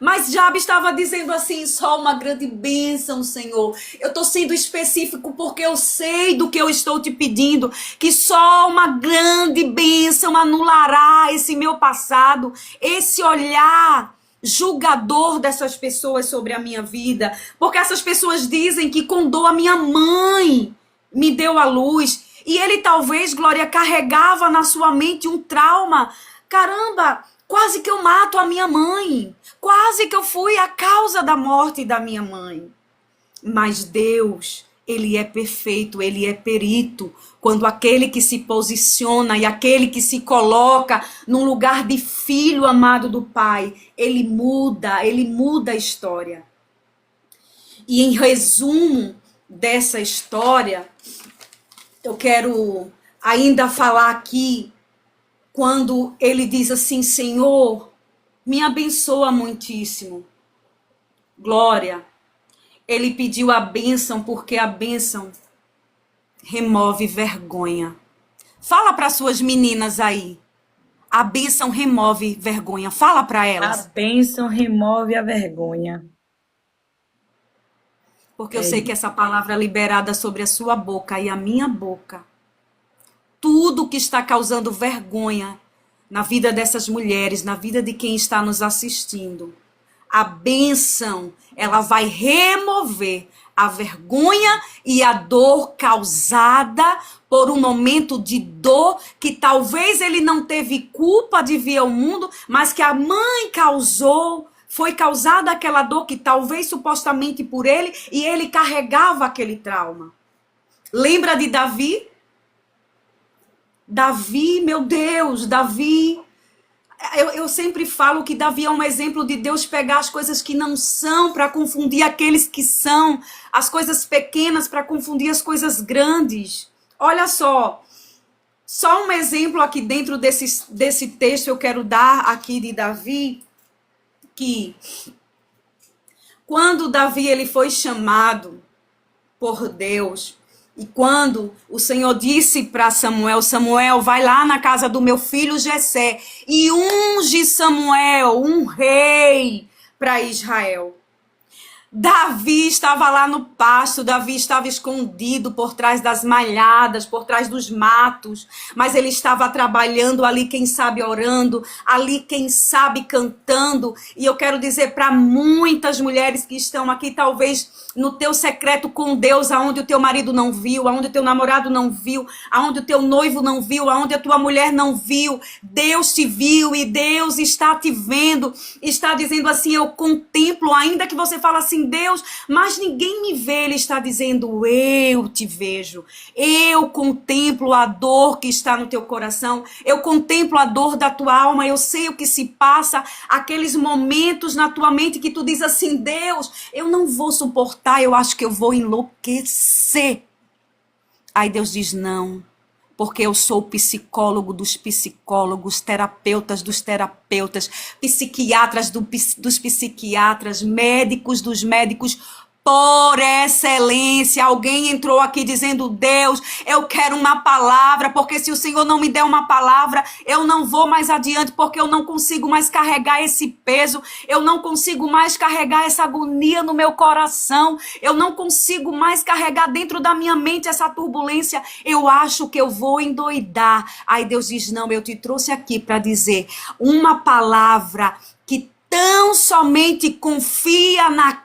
Mas Jabes estava dizendo assim, só uma grande bênção, Senhor. Eu estou sendo específico porque eu sei do que eu estou te pedindo, que só uma grande bênção anulará esse meu passado, esse olhar julgador dessas pessoas sobre a minha vida. Porque essas pessoas dizem que com dor a minha mãe me deu a luz. E ele talvez, Glória, carregava na sua mente um trauma. Caramba, quase que eu mato a minha mãe. Quase que eu fui a causa da morte da minha mãe. Mas Deus, ele é perfeito, ele é perito. Quando aquele que se posiciona e aquele que se coloca num lugar de filho amado do Pai, ele muda a história. E em resumo dessa história, eu quero ainda falar aqui quando ele diz assim, Senhor, me abençoa muitíssimo. Glória. Ele pediu a bênção porque a bênção remove vergonha. Fala para suas meninas aí. A bênção remove vergonha. Fala para elas. A bênção remove a vergonha. Porque eu sei que essa palavra é liberada sobre a sua boca e a minha boca. Tudo que está causando vergonha na vida dessas mulheres, na vida de quem está nos assistindo. A bênção, ela vai remover a vergonha e a dor causada por um momento de dor que talvez ele não teve culpa de vir ao mundo, mas que a mãe causou. Foi causada aquela dor que talvez supostamente por ele, e ele carregava aquele trauma. Lembra de Davi? Davi, meu Deus, Davi. Eu sempre falo que Davi é um exemplo de Deus pegar as coisas que não são para confundir aqueles que são, as coisas pequenas para confundir as coisas grandes. Olha só um exemplo aqui dentro desse texto eu quero dar aqui de Davi, que quando Davi ele foi chamado por Deus E quando o Senhor disse para Samuel, Samuel, vai lá na casa do meu filho Jessé e unge Samuel, um rei para Israel. Davi estava lá no pasto, Davi estava escondido por trás das malhadas, por trás dos matos, mas ele estava trabalhando ali, quem sabe orando, ali quem sabe cantando. E eu quero dizer para muitas mulheres que estão aqui, talvez no teu secreto com Deus, aonde o teu marido não viu, aonde o teu namorado não viu, aonde o teu noivo não viu, aonde a tua mulher não viu, Deus te viu e Deus está te vendo, está dizendo assim, eu contemplo, ainda que você fala assim, Deus, mas ninguém me vê, ele está dizendo, eu te vejo, eu contemplo a dor que está no teu coração, eu contemplo a dor da tua alma, eu sei o que se passa, aqueles momentos na tua mente que tu diz assim, Deus, eu não vou suportar, eu acho que eu vou enlouquecer. Aí Deus diz, não, porque eu sou psicólogo dos psicólogos, terapeutas dos terapeutas, psiquiatras dos psiquiatras, médicos dos médicos, por excelência. Alguém entrou aqui dizendo, Deus, eu quero uma palavra, porque se o Senhor não me der uma palavra, eu não vou mais adiante, porque eu não consigo mais carregar esse peso, eu não consigo mais carregar essa agonia no meu coração, eu não consigo mais carregar dentro da minha mente essa turbulência, eu acho que eu vou endoidar. Aí Deus diz, não, eu te trouxe aqui para dizer uma palavra que tão somente confia naquele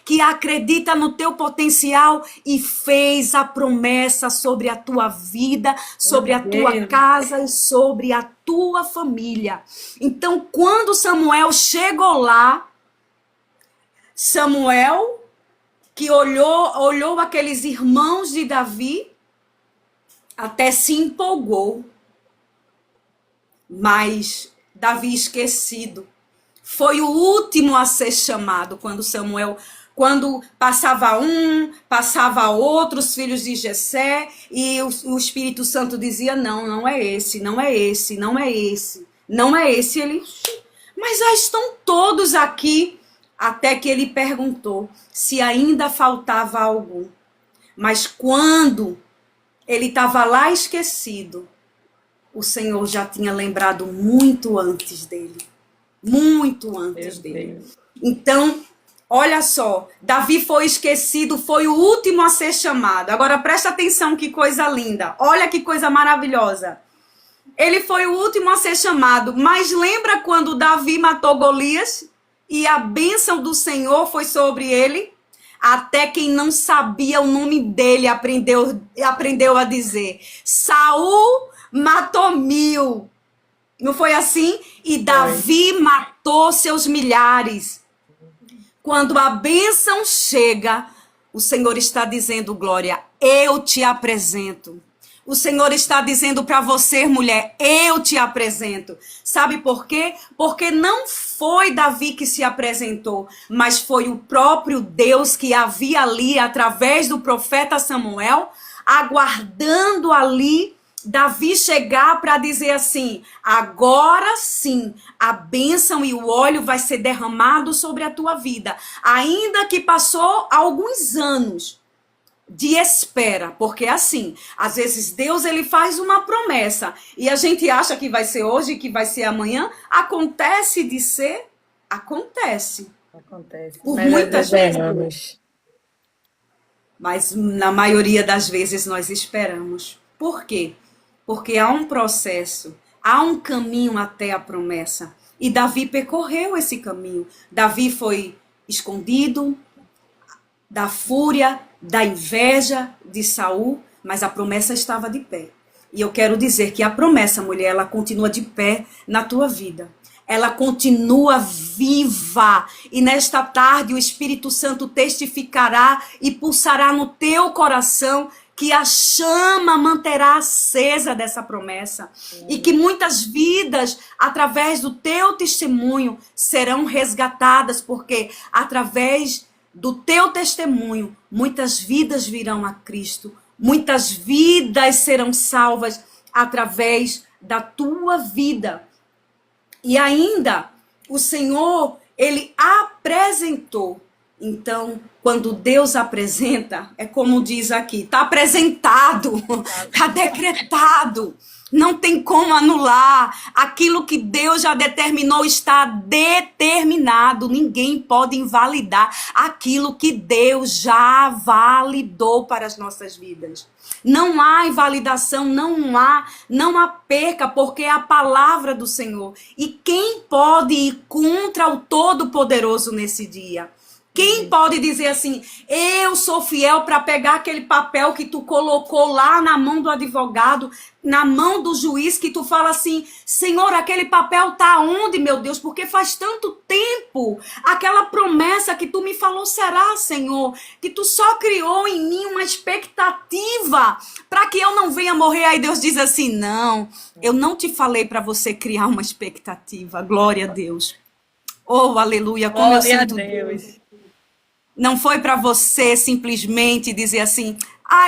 que acredita no teu potencial e fez a promessa sobre a tua vida, sobre a tua casa e sobre a tua família. Então, quando Samuel chegou lá, Samuel, que olhou aqueles irmãos de Davi, até se empolgou. Mas Davi esquecido. Foi o último a ser chamado quando passava um, passava outro, os filhos de Jessé, e o Espírito Santo dizia, não, não é esse, não é esse, não é esse, não é esse. Ele, mas já estão todos aqui, até que ele perguntou se ainda faltava algum. Mas quando ele estava lá esquecido, o Senhor já tinha lembrado muito antes dele. Muito antes dele. Então, olha só, Davi foi esquecido, foi o último a ser chamado. Agora presta atenção, que coisa linda. Olha que coisa maravilhosa. Ele foi o último a ser chamado, mas lembra quando Davi matou Golias e a bênção do Senhor foi sobre ele? Até quem não sabia o nome dele aprendeu a dizer, Saul matou 1000. Não foi assim? E Davi matou seus milhares. Quando a bênção chega, o Senhor está dizendo, Glória, eu te apresento. O Senhor está dizendo para você, mulher, eu te apresento. Sabe por quê? Porque não foi Davi que se apresentou, mas foi o próprio Deus que havia ali, através do profeta Samuel, aguardando ali Davi chegar para dizer assim, agora sim, a bênção e o óleo vai ser derramado sobre a tua vida. Ainda que passou alguns anos de espera, porque assim, às vezes Deus ele faz uma promessa e a gente acha que vai ser hoje, que vai ser amanhã. Acontece de ser, acontece. Acontece. Por muitas vezes. Mas na maioria das vezes nós esperamos. Por quê? Porque há um processo, há um caminho até a promessa. E Davi percorreu esse caminho. Davi foi escondido da fúria, da inveja de Saul, mas a promessa estava de pé. E eu quero dizer que a promessa, mulher, ela continua de pé na tua vida. Ela continua viva. E nesta tarde o Espírito Santo testificará e pulsará no teu coração que a chama manterá acesa dessa promessa. E que muitas vidas, através do teu testemunho, serão resgatadas, porque através do teu testemunho, muitas vidas virão a Cristo. Muitas vidas serão salvas através da tua vida. E ainda, o Senhor, ele apresentou Então, quando Deus apresenta, é como diz aqui, está apresentado, está decretado. Não tem como anular. Aquilo que Deus já determinou está determinado. Ninguém pode invalidar aquilo que Deus já validou para as nossas vidas. Não há invalidação, não há perca, porque é a palavra do Senhor. E quem pode ir contra o Todo-Poderoso nesse dia? Quem pode dizer assim, eu sou fiel para pegar aquele papel que tu colocou lá na mão do advogado, na mão do juiz, que tu fala assim, Senhor, aquele papel tá onde, meu Deus? Porque faz tanto tempo, aquela promessa que tu me falou, será, Senhor? Que tu só criou em mim uma expectativa para que eu não venha morrer. Aí Deus diz assim, não, eu não te falei para você criar uma expectativa. Glória a Deus. Oh, aleluia, como eu Glória a sinto Deus. Não foi para você simplesmente dizer assim,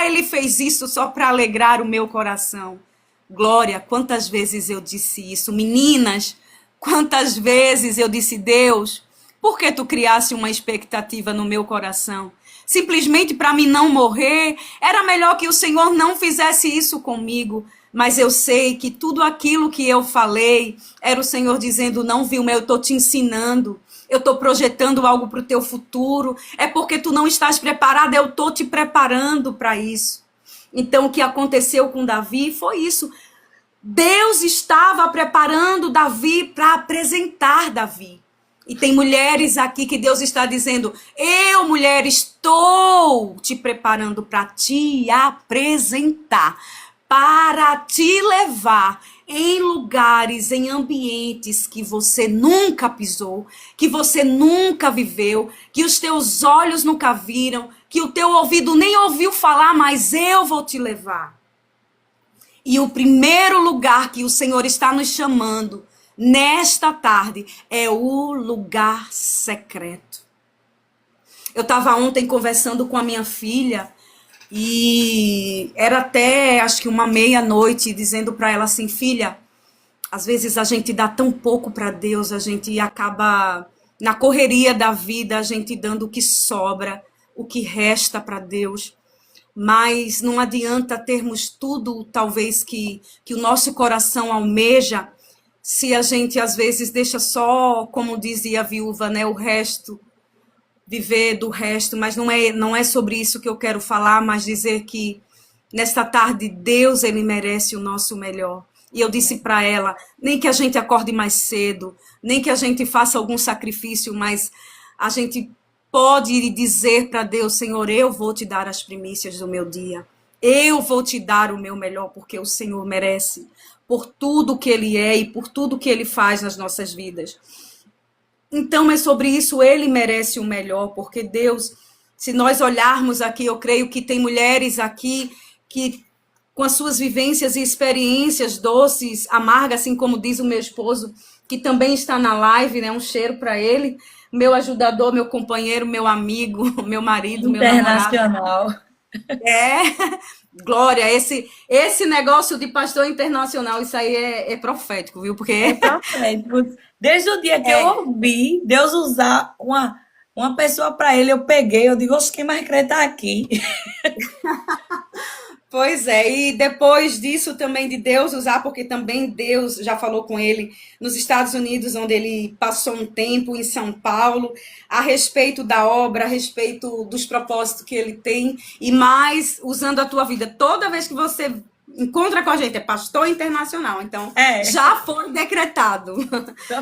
ele fez isso só para alegrar o meu coração. Glória, quantas vezes eu disse isso. Meninas, quantas vezes eu disse, Deus, por que tu criasse uma expectativa no meu coração? Simplesmente para mim não morrer, era melhor que o Senhor não fizesse isso comigo. Mas eu sei que tudo aquilo que eu falei era o Senhor dizendo, não, Vilma, eu estou te ensinando. Eu estou projetando algo para o teu futuro. É porque tu não estás preparada, eu estou te preparando para isso. Então, o que aconteceu com Davi foi isso. Deus estava preparando Davi para apresentar Davi. E tem mulheres aqui que Deus está dizendo, eu, mulher, estou te preparando para te apresentar, para te levar em lugares, em ambientes que você nunca pisou, que você nunca viveu, que os teus olhos nunca viram, que o teu ouvido nem ouviu falar, mas eu vou te levar. E o primeiro lugar que o Senhor está nos chamando nesta tarde é o lugar secreto. Eu estava ontem conversando com a minha filha, e era até, acho que uma meia-noite, dizendo para ela assim, filha, às vezes a gente dá tão pouco para Deus, a gente acaba, na correria da vida, a gente dando o que sobra, o que resta para Deus. Mas não adianta termos tudo, talvez, que o nosso coração almeja, se a gente, às vezes, deixa só, como dizia a viúva, né, o resto, viver do resto, mas não é sobre isso que eu quero falar, mas dizer que nesta tarde Deus, ele merece o nosso melhor. E eu disse para ela, nem que a gente acorde mais cedo, nem que a gente faça algum sacrifício, mas a gente pode dizer para Deus, Senhor, eu vou te dar as primícias do meu dia, eu vou te dar o meu melhor, porque o Senhor merece, por tudo que ele é e por tudo que ele faz nas nossas vidas. Então, é sobre isso, ele merece o melhor, porque Deus, se nós olharmos aqui, eu creio que tem mulheres aqui que, com as suas vivências e experiências doces, amargas, assim como diz o meu esposo, que também está na live, né? Um cheiro para ele, meu ajudador, meu companheiro, meu amigo, meu marido, meu namorado. Internacional. Glória, esse negócio de pastor internacional, isso aí é profético, viu? Porque É profético. Desde o dia que eu ouvi Deus usar uma pessoa para ele, eu peguei, eu digo, oxe, quem mais crê tá aqui? Pois é, e depois disso também de Deus usar, porque também Deus já falou com ele nos Estados Unidos, onde ele passou um tempo, em São Paulo, a respeito da obra, a respeito dos propósitos que ele tem, e mais usando a tua vida. Toda vez que você encontra com a gente, é pastor internacional, então já foi decretado,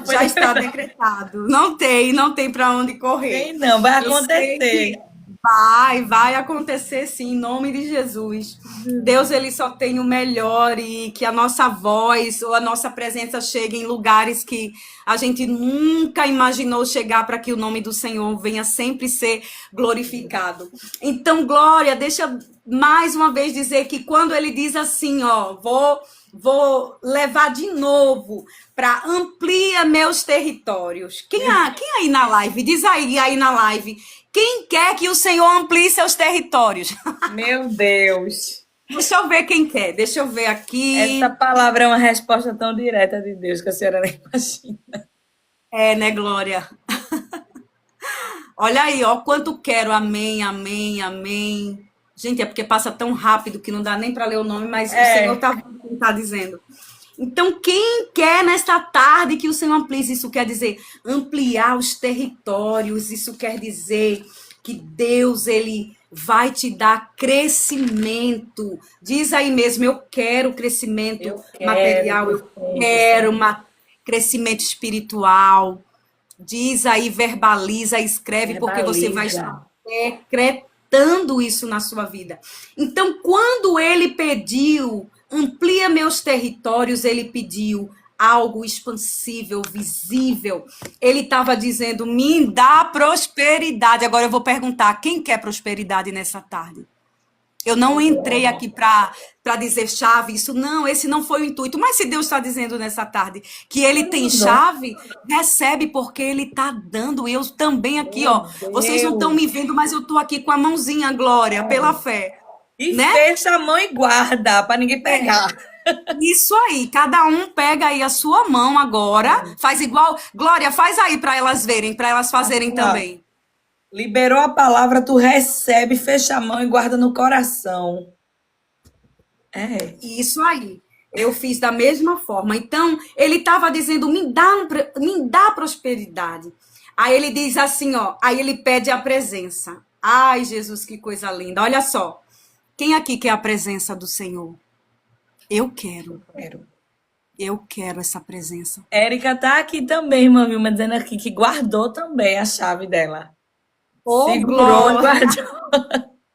já está decretado. Não tem para onde correr. Não, vai acontecer. Vai acontecer sim, em nome de Jesus. Deus, ele só tem o melhor, e que a nossa voz ou a nossa presença chegue em lugares que a gente nunca imaginou chegar, para que o nome do Senhor venha sempre ser glorificado. Então, Glória, deixa mais uma vez dizer que quando ele diz assim, vou levar de novo para ampliar meus territórios. Quem aí na live? Diz aí na live. Quem quer que o Senhor amplie seus territórios? Meu Deus. Deixa eu ver quem quer. Deixa eu ver aqui. Essa palavra é uma resposta tão direta de Deus que a senhora nem imagina. É, né, Glória? Olha aí, ó, quanto quero. Amém, amém, amém. Gente, é porque passa tão rápido que não dá nem para ler o nome, mas o Senhor está dizendo. Então, quem quer nesta tarde que o Senhor amplie, isso quer dizer ampliar os territórios, isso quer dizer que Deus, Ele vai te dar crescimento. Diz aí mesmo, eu quero crescimento material, eu quero crescimento espiritual. Diz aí, verbaliza, escreve, porque você vai estar decretando isso na sua vida. Então, quando ele pediu, amplia meus territórios, ele pediu algo expansível, visível. Ele estava dizendo, me dá prosperidade. Agora eu vou perguntar, quem quer prosperidade nessa tarde? Eu não entrei aqui para dizer chave, isso não, esse não foi o intuito. Mas se Deus está dizendo nessa tarde que ele tem chave, recebe porque ele está dando. Eu também aqui, ó. Vocês não estão me vendo, mas eu estou aqui com a mãozinha, Glória, pela fé. E né? Fecha a mão e guarda, para ninguém pegar. Isso aí, cada um pega aí a sua mão agora, faz igual. Glória, faz aí para elas verem, para elas fazerem também. Liberou a palavra, tu recebe, fecha a mão e guarda no coração. Isso aí. Eu fiz da mesma forma. Então, ele estava dizendo, me dá prosperidade. Aí ele diz assim, ó, aí ele pede a presença. Ai, Jesus, que coisa linda. Olha só. Quem aqui quer a presença do Senhor? Eu quero. Eu quero essa presença. Érica tá aqui também, irmã Vilma, dizendo aqui que guardou também a chave dela. Segurou e guardou.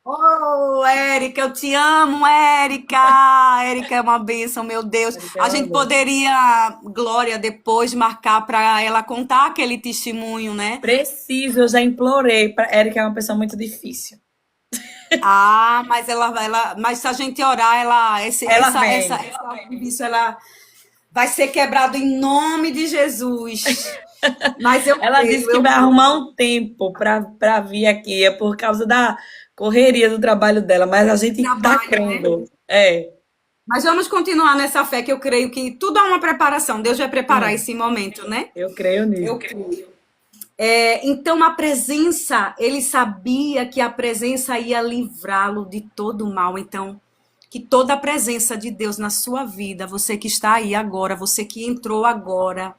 Oh, Érica, eu te amo, Érica. Érica é uma bênção, meu Deus. A gente poderia, Glória, depois marcar para ela contar aquele testemunho, né? Preciso, eu já implorei. Érica é uma pessoa muito difícil. Mas mas se a gente orar, esse serviço, ela vai ser quebrado em nome de Jesus. Mas ela disse que vai arrumar um tempo para vir aqui, é por causa da correria do trabalho dela, mas a gente está crendo. Né? Mas vamos continuar nessa fé, que eu creio que tudo é uma preparação. Deus vai preparar esse momento, né? Eu creio nisso. Eu creio. Então, a presença, ele sabia que a presença ia livrá-lo de todo o mal. Então, que toda a presença de Deus na sua vida, você que está aí agora, você que entrou agora,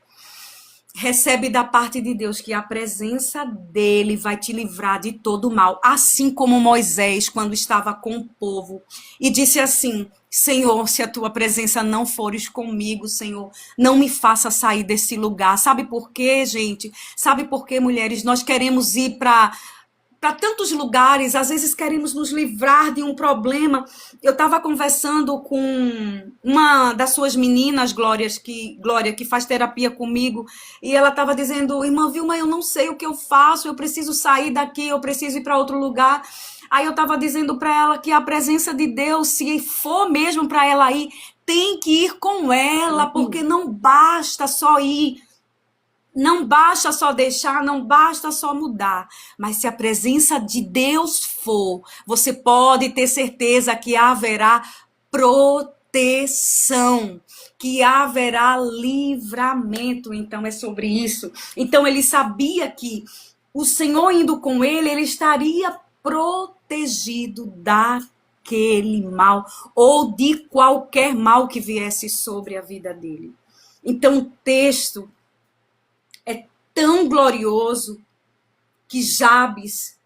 recebe da parte de Deus que a presença dele vai te livrar de todo o mal. Assim como Moisés, quando estava com o povo, e disse assim, Senhor, se a tua presença não fores comigo, Senhor, não me faça sair desse lugar. Sabe por quê, gente? Sabe por quê, mulheres? Nós queremos ir para tantos lugares, às vezes queremos nos livrar de um problema. Eu estava conversando com uma das suas meninas, Glória, que faz terapia comigo, e ela estava dizendo, irmã Vilma, eu não sei o que eu faço, eu preciso sair daqui, eu preciso ir para outro lugar. Aí eu estava dizendo para ela que a presença de Deus, se for mesmo para ela ir, tem que ir com ela, porque não basta só ir. Não basta só deixar, não basta só mudar. Mas se a presença de Deus for, você pode ter certeza que haverá proteção, que haverá livramento. Então é sobre isso. Então ele sabia que o Senhor indo com ele, ele estaria protegido daquele mal ou de qualquer mal que viesse sobre a vida dele. Então o texto é tão glorioso que Jabes,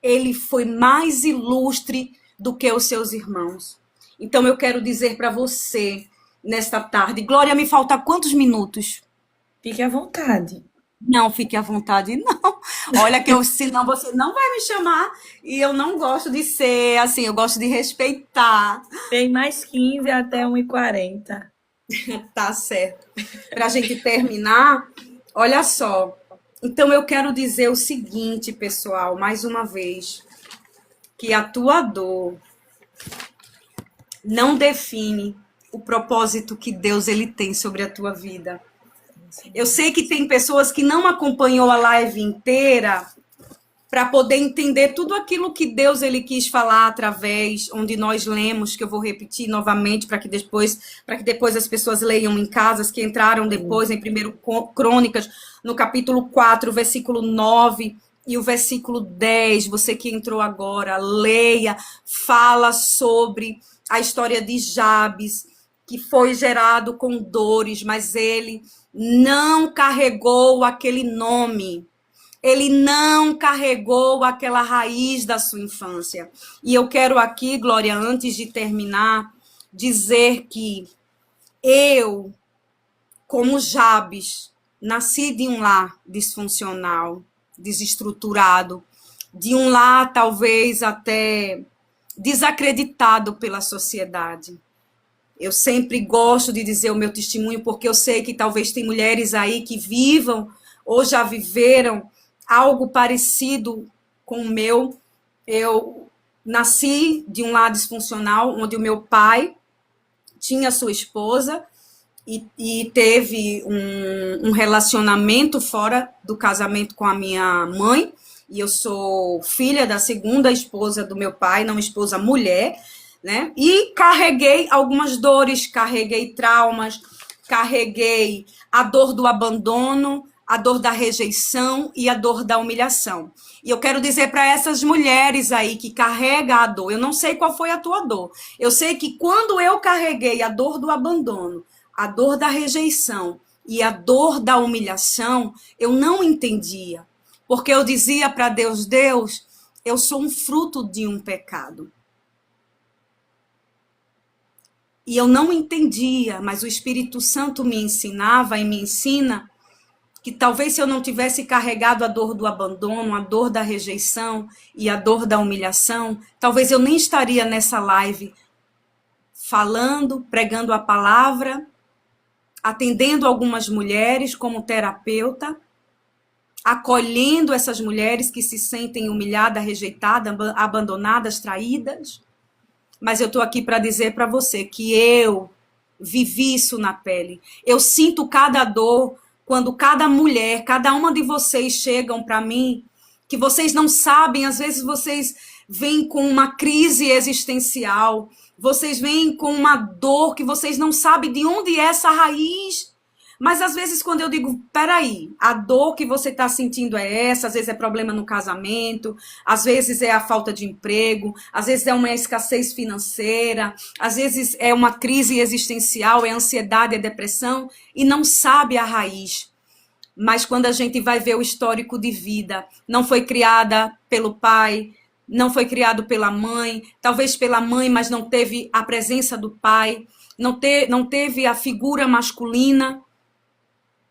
ele foi mais ilustre do que os seus irmãos. Então eu quero dizer para você, nesta tarde, Glória, me falta quantos minutos? Fique à vontade. Não, fique à vontade, não. Olha que senão você não vai me chamar e eu não gosto de ser assim, eu gosto de respeitar. Tem mais 15 até 1h40. Tá certo. Para a gente terminar... Olha só, então eu quero dizer o seguinte, pessoal, mais uma vez, que a tua dor não define o propósito que Deus ele tem sobre a tua vida. Eu sei que tem pessoas que não acompanhou a live inteira para poder entender tudo aquilo que Deus ele quis falar através, onde nós lemos, que eu vou repetir novamente para que depois as pessoas leiam em casas, que entraram depois em 1 Crônicas, no capítulo 4, versículo 9 e o versículo 10, você que entrou agora, leia, fala sobre a história de Jabes, que foi gerado com dores, mas ele não carregou aquele nome. Ele não carregou aquela raiz da sua infância. E eu quero aqui, Glória, antes de terminar, dizer que eu, como Jabes, nasci de um lar disfuncional, desestruturado, de um lar talvez até desacreditado pela sociedade. Eu sempre gosto de dizer o meu testemunho, porque eu sei que talvez tem mulheres aí que vivam ou já viveram algo parecido com o meu. Eu nasci de um lar disfuncional, onde o meu pai tinha sua esposa e teve um relacionamento fora do casamento com a minha mãe, e eu sou filha da segunda esposa do meu pai, não esposa mulher, né? E carreguei algumas dores, carreguei traumas, carreguei a dor do abandono, a dor da rejeição e a dor da humilhação. E eu quero dizer para essas mulheres aí que carregam a dor, eu não sei qual foi a tua dor, eu sei que quando eu carreguei a dor do abandono, a dor da rejeição e a dor da humilhação, eu não entendia. Porque eu dizia para Deus, Deus, eu sou um fruto de um pecado. E eu não entendia, mas o Espírito Santo me ensinava e me ensina que talvez se eu não tivesse carregado a dor do abandono, a dor da rejeição e a dor da humilhação, talvez eu nem estaria nessa live falando, pregando a palavra, atendendo algumas mulheres como terapeuta, acolhendo essas mulheres que se sentem humilhadas, rejeitadas, abandonadas, traídas. Mas eu estou aqui para dizer para você que eu vivi isso na pele. Eu sinto cada dor quando cada mulher, cada uma de vocês chegam para mim, que vocês não sabem, às vezes vocês vêm com uma crise existencial, vocês vêm com uma dor que vocês não sabem de onde é essa raiz. Mas às vezes quando eu digo, peraí, a dor que você está sentindo é essa, às vezes é problema no casamento, às vezes é a falta de emprego, às vezes é uma escassez financeira, às vezes é uma crise existencial, é ansiedade, é depressão, e não sabe a raiz. Mas quando a gente vai ver o histórico de vida, não foi criada pelo pai, não foi criado pela mãe, talvez pela mãe, mas não teve a presença do pai, não teve a figura masculina.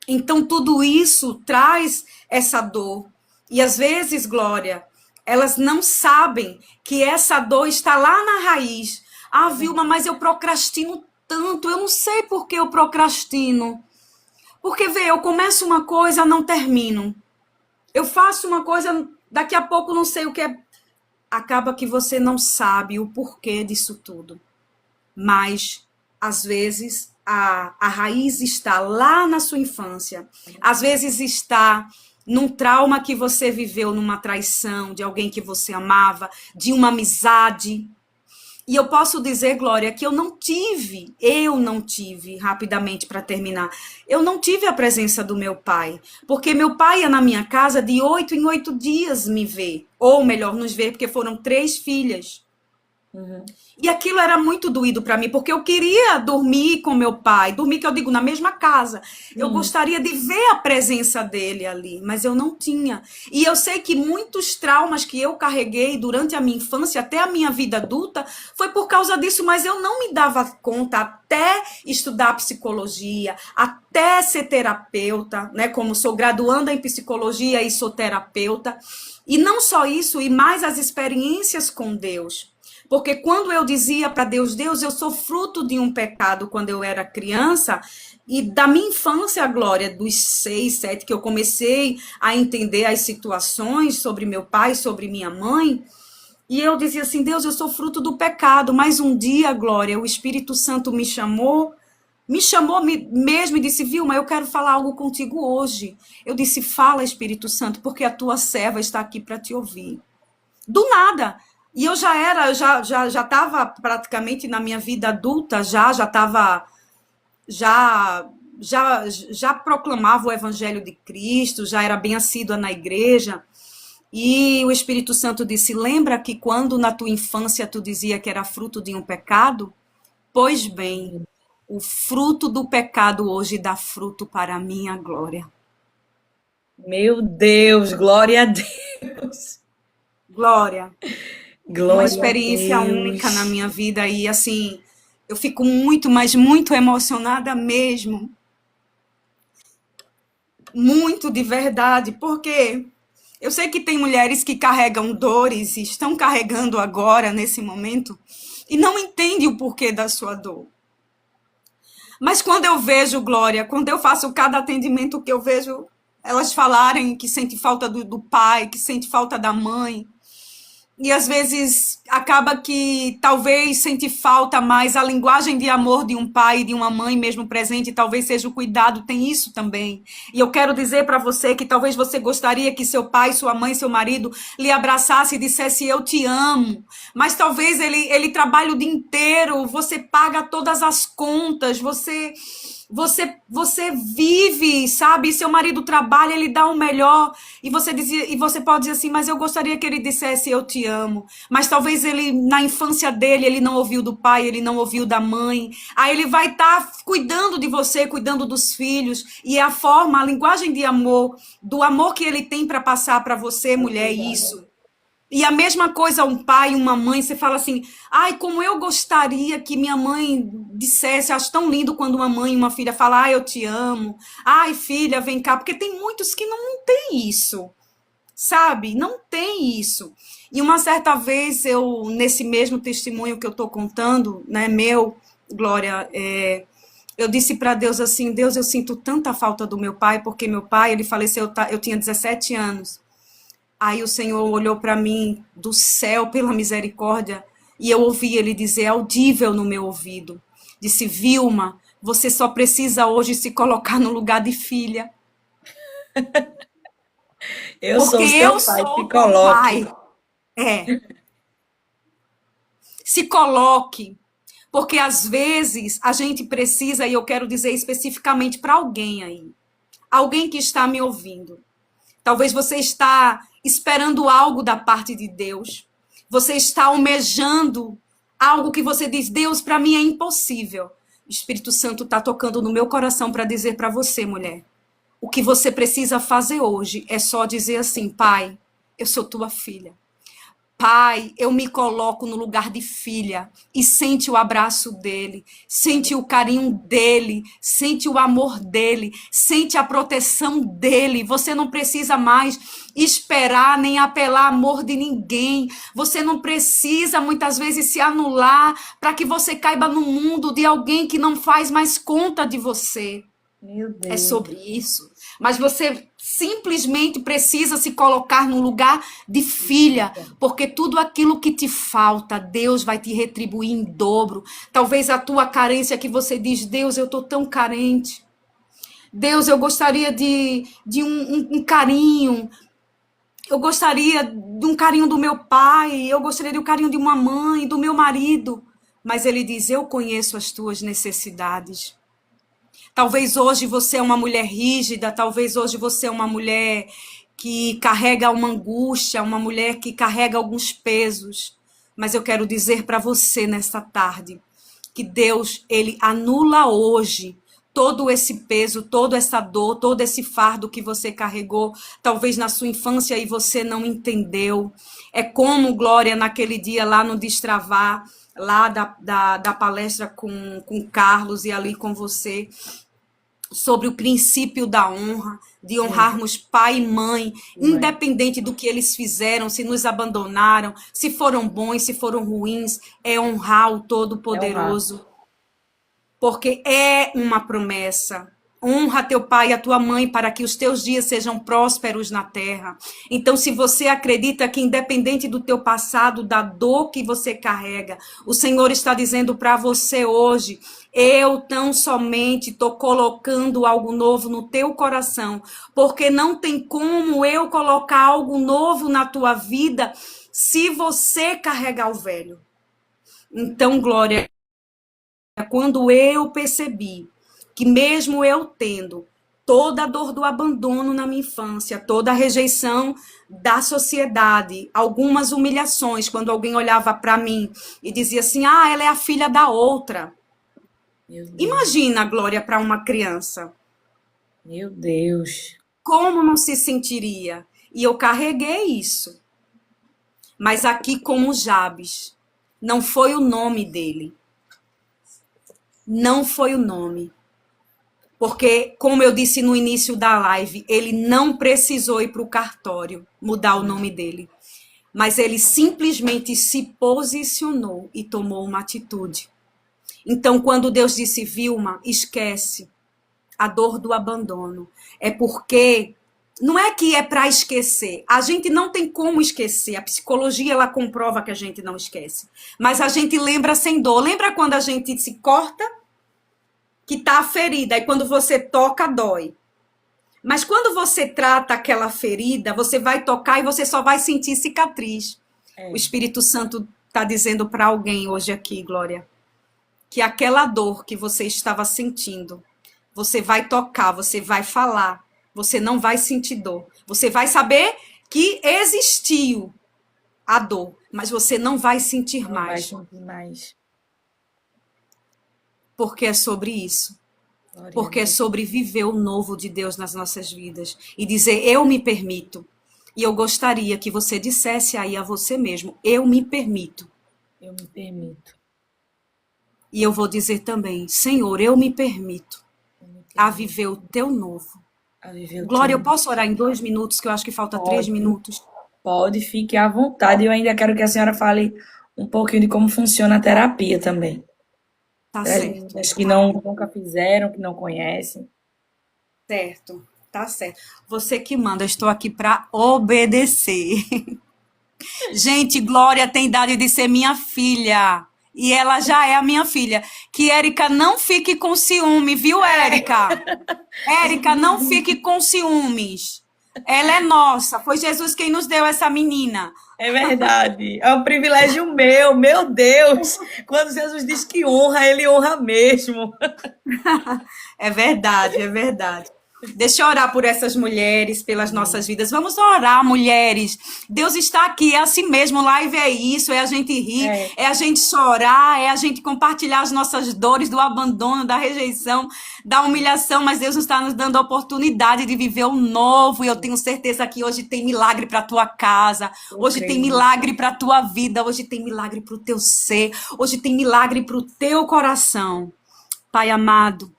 Então, tudo isso traz essa dor. E às vezes, Glória, elas não sabem que essa dor está lá na raiz. Ah, Vilma, mas eu procrastino tanto. Eu não sei por que eu procrastino. Porque, vê, eu começo uma coisa, não termino. Eu faço uma coisa, daqui a pouco não sei o que é. Acaba que você não sabe o porquê disso tudo. Mas, às vezes, a raiz está lá na sua infância. Às vezes está num trauma que você viveu, numa traição de alguém que você amava, de uma amizade. E eu posso dizer, Glória, que eu não tive, rapidamente para terminar, eu não tive a presença do meu pai. Porque meu pai ia na minha casa de 8 em 8 dias me ver. Ou melhor, nos ver, porque foram 3 filhas. Uhum. E aquilo era muito doído para mim, porque eu queria dormir com meu pai, dormir, que eu digo, na mesma casa. Eu gostaria de ver a presença dele ali, mas eu não tinha. E eu sei que muitos traumas que eu carreguei durante a minha infância, até a minha vida adulta, foi por causa disso, mas eu não me dava conta até estudar psicologia, até ser terapeuta, né? Como sou graduanda em psicologia e sou terapeuta. E não só isso, e mais as experiências com Deus. Porque quando eu dizia para Deus, Deus, eu sou fruto de um pecado quando eu era criança, e da minha infância, Glória, dos 6, 7, que eu comecei a entender as situações sobre meu pai, sobre minha mãe, e eu dizia assim, Deus, eu sou fruto do pecado, mas um dia, Glória, o Espírito Santo me chamou mesmo e disse, Vilma, eu quero falar algo contigo hoje. Eu disse, fala, Espírito Santo, porque a tua serva está aqui para te ouvir. Do nada. E eu já estava praticamente na minha vida adulta, já proclamava o Evangelho de Cristo, já era bem assídua na igreja. E o Espírito Santo disse: lembra que quando na tua infância tu dizia que era fruto de um pecado? Pois bem, o fruto do pecado hoje dá fruto para a minha glória. Meu Deus, glória a Deus. Glória. Uma Glória a experiência única na Deus. minha vida e assim, eu fico muito, mas muito emocionada mesmo. Muito de verdade, porque eu sei que tem mulheres que carregam dores e estão carregando agora, nesse momento, e não entendem o porquê da sua dor. Mas quando eu vejo, Glória, quando eu faço cada atendimento que eu vejo elas falarem que sente falta do pai, que sente falta da mãe, e às vezes acaba que talvez sente falta mais a linguagem de amor de um pai e de uma mãe mesmo presente, talvez seja o cuidado, tem isso também. E eu quero dizer para você que talvez você gostaria que seu pai, sua mãe, seu marido lhe abraçasse e dissesse eu te amo, mas talvez ele trabalha o dia inteiro, você paga todas as contas, você vive, sabe? Seu marido trabalha, ele dá o melhor, e você pode dizer assim, mas eu gostaria que ele dissesse eu te amo. Mas talvez ele, na infância dele, ele não ouviu do pai, ele não ouviu da mãe. Aí ele vai estar cuidando de você, cuidando dos filhos, e é a forma, a linguagem de amor, do amor que ele tem para passar para você, mulher, é isso. E a mesma coisa, um pai, uma mãe, você fala assim, ai, como eu gostaria que minha mãe dissesse, acho tão lindo quando uma mãe e uma filha falam, ai, eu te amo, ai, filha, vem cá, porque tem muitos que não tem isso, sabe? Não tem isso. E uma certa vez, nesse mesmo testemunho que eu estou contando, né, meu, Glória, eu disse para Deus assim, Deus, eu sinto tanta falta do meu pai, porque meu pai, ele faleceu, eu tinha 17 anos. Aí o Senhor olhou para mim do céu pela misericórdia e eu ouvi ele dizer audível no meu ouvido. Disse, Vilma, você só precisa hoje se colocar no lugar de filha. Eu Porque sou eu seu pai, sou se o teu coloque. pai. É. Se coloque. Porque às vezes a gente precisa, e eu quero dizer especificamente para alguém aí. Alguém que está me ouvindo. Talvez você está esperando algo da parte de Deus. Você está almejando algo que você diz, Deus, para mim é impossível. O Espírito Santo está tocando no meu coração para dizer para você, mulher, o que você precisa fazer hoje é só dizer assim, pai, eu sou tua filha. Pai, eu me coloco no lugar de filha e sente o abraço dele, sente o carinho dele, sente o amor dele, sente a proteção dele. Você não precisa mais esperar nem apelar amor de ninguém. Você não precisa muitas vezes se anular para que você caiba no mundo de alguém que não faz mais conta de você. Meu É Deus. sobre isso. Mas você simplesmente precisa se colocar no lugar de filha, porque tudo aquilo que te falta, Deus vai te retribuir em dobro. Talvez a tua carência que você diz, Deus, eu estou tão carente. Deus, eu gostaria de um carinho. Eu gostaria de um carinho do meu pai. Eu gostaria de um carinho de uma mãe, do meu marido. Mas ele diz, eu conheço as tuas necessidades. Talvez hoje você é uma mulher rígida, talvez hoje você é uma mulher que carrega uma angústia, uma mulher que carrega alguns pesos. Mas eu quero dizer para você nesta tarde que Deus, ele anula hoje todo esse peso, toda essa dor, todo esse fardo que você carregou, talvez na sua infância e você não entendeu. É como, Glória, naquele dia lá no Destravar, lá da palestra com Carlos e ali com você, sobre o princípio da honra, de honrarmos pai e mãe, independente do que eles fizeram, se nos abandonaram, se foram bons, se foram ruins, é honrar o Todo-Poderoso. Porque é uma promessa. Honra teu pai e a tua mãe para que os teus dias sejam prósperos na terra. Então, se você acredita que independente do teu passado, da dor que você carrega, o Senhor está dizendo para você hoje, eu tão somente estou colocando algo novo no teu coração, porque não tem como eu colocar algo novo na tua vida se você carregar o velho. Então, Glória, quando eu percebi que mesmo eu tendo toda a dor do abandono na minha infância, toda a rejeição da sociedade, algumas humilhações, quando alguém olhava para mim e dizia assim, ela é a filha da outra. Meu Deus. Imagina a glória para uma criança. Meu Deus. Como não se sentiria? E eu carreguei isso. Mas aqui como Jabes, não foi o nome dele. Não foi o nome. Porque, como eu disse no início da live, ele não precisou ir para o cartório mudar o nome dele. Mas ele simplesmente se posicionou e tomou uma atitude. Então, quando Deus disse, Vilma, esquece a dor do abandono, é porque não é que é para esquecer. A gente não tem como esquecer. A psicologia, ela comprova que a gente não esquece. Mas a gente lembra sem dor. Lembra quando a gente se corta? Que tá a ferida, e quando você toca, dói. Mas quando você trata aquela ferida, você vai tocar e você só vai sentir cicatriz. O Espírito Santo está dizendo para alguém hoje aqui, Glória, que aquela dor que você estava sentindo, você vai tocar, você vai falar, você não vai sentir dor. Você vai saber que existiu a dor, mas você não vai sentir mais. Não vai sentir mais. Porque é sobre isso. Porque é sobre viver o novo de Deus nas nossas vidas. E dizer, eu me permito. E eu gostaria que você dissesse aí a você mesmo, eu me permito. Eu me permito. E eu vou dizer também, Senhor, eu me permito a viver o teu novo. Glória, eu posso orar em 2 minutos, que eu acho que falta 3 minutos? Pode, fique à vontade. Eu ainda quero que a senhora fale um pouquinho de como funciona a terapia também. Tá certo. As que nunca fizeram, que não conhecem. Certo, tá certo. Você que manda, eu estou aqui para obedecer. Gente, Glória tem idade de ser minha filha. E ela já é a minha filha. Que Érica não fique com ciúme, viu, Érica? Érica, não fique com ciúmes. Ela é nossa. Foi Jesus quem nos deu essa menina. É verdade. É um privilégio meu Deus. Quando Jesus diz que honra, ele honra mesmo. É verdade, é verdade. Deixa eu orar por essas mulheres, pelas nossas vidas. Vamos orar, mulheres. Deus está aqui, é assim mesmo. Live é isso, é a gente rir, é a gente chorar, é a gente compartilhar as nossas dores do abandono, da rejeição, da humilhação. Mas Deus está nos dando a oportunidade de viver o novo. E eu tenho certeza que hoje tem milagre para a tua casa, hoje tem milagre para a tua vida, hoje tem milagre para o teu ser, hoje tem milagre para o teu coração. Pai amado,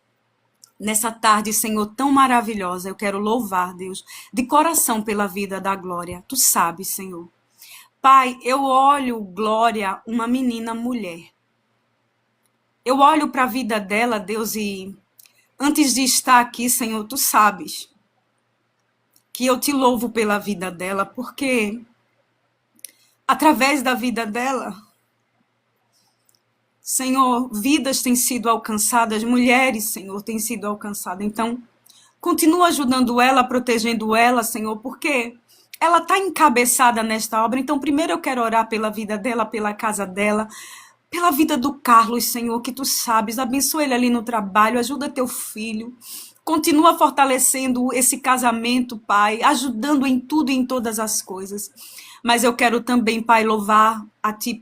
nessa tarde, Senhor, tão maravilhosa, eu quero louvar, Deus, de coração pela vida da Glória. Tu sabes, Senhor. Pai, eu olho, Glória, uma menina mulher. Eu olho para a vida dela, Deus, e antes de estar aqui, Senhor, tu sabes que eu te louvo pela vida dela, porque através da vida dela, Senhor, vidas têm sido alcançadas, mulheres, Senhor, têm sido alcançadas. Então, continua ajudando ela, protegendo ela, Senhor, porque ela está encabeçada nesta obra. Então, primeiro eu quero orar pela vida dela, pela casa dela, pela vida do Carlos, Senhor, que tu sabes. Abençoa ele ali no trabalho, ajuda teu filho. Continua fortalecendo esse casamento, Pai, ajudando em tudo e em todas as coisas. Mas eu quero também, Pai, louvar a Ti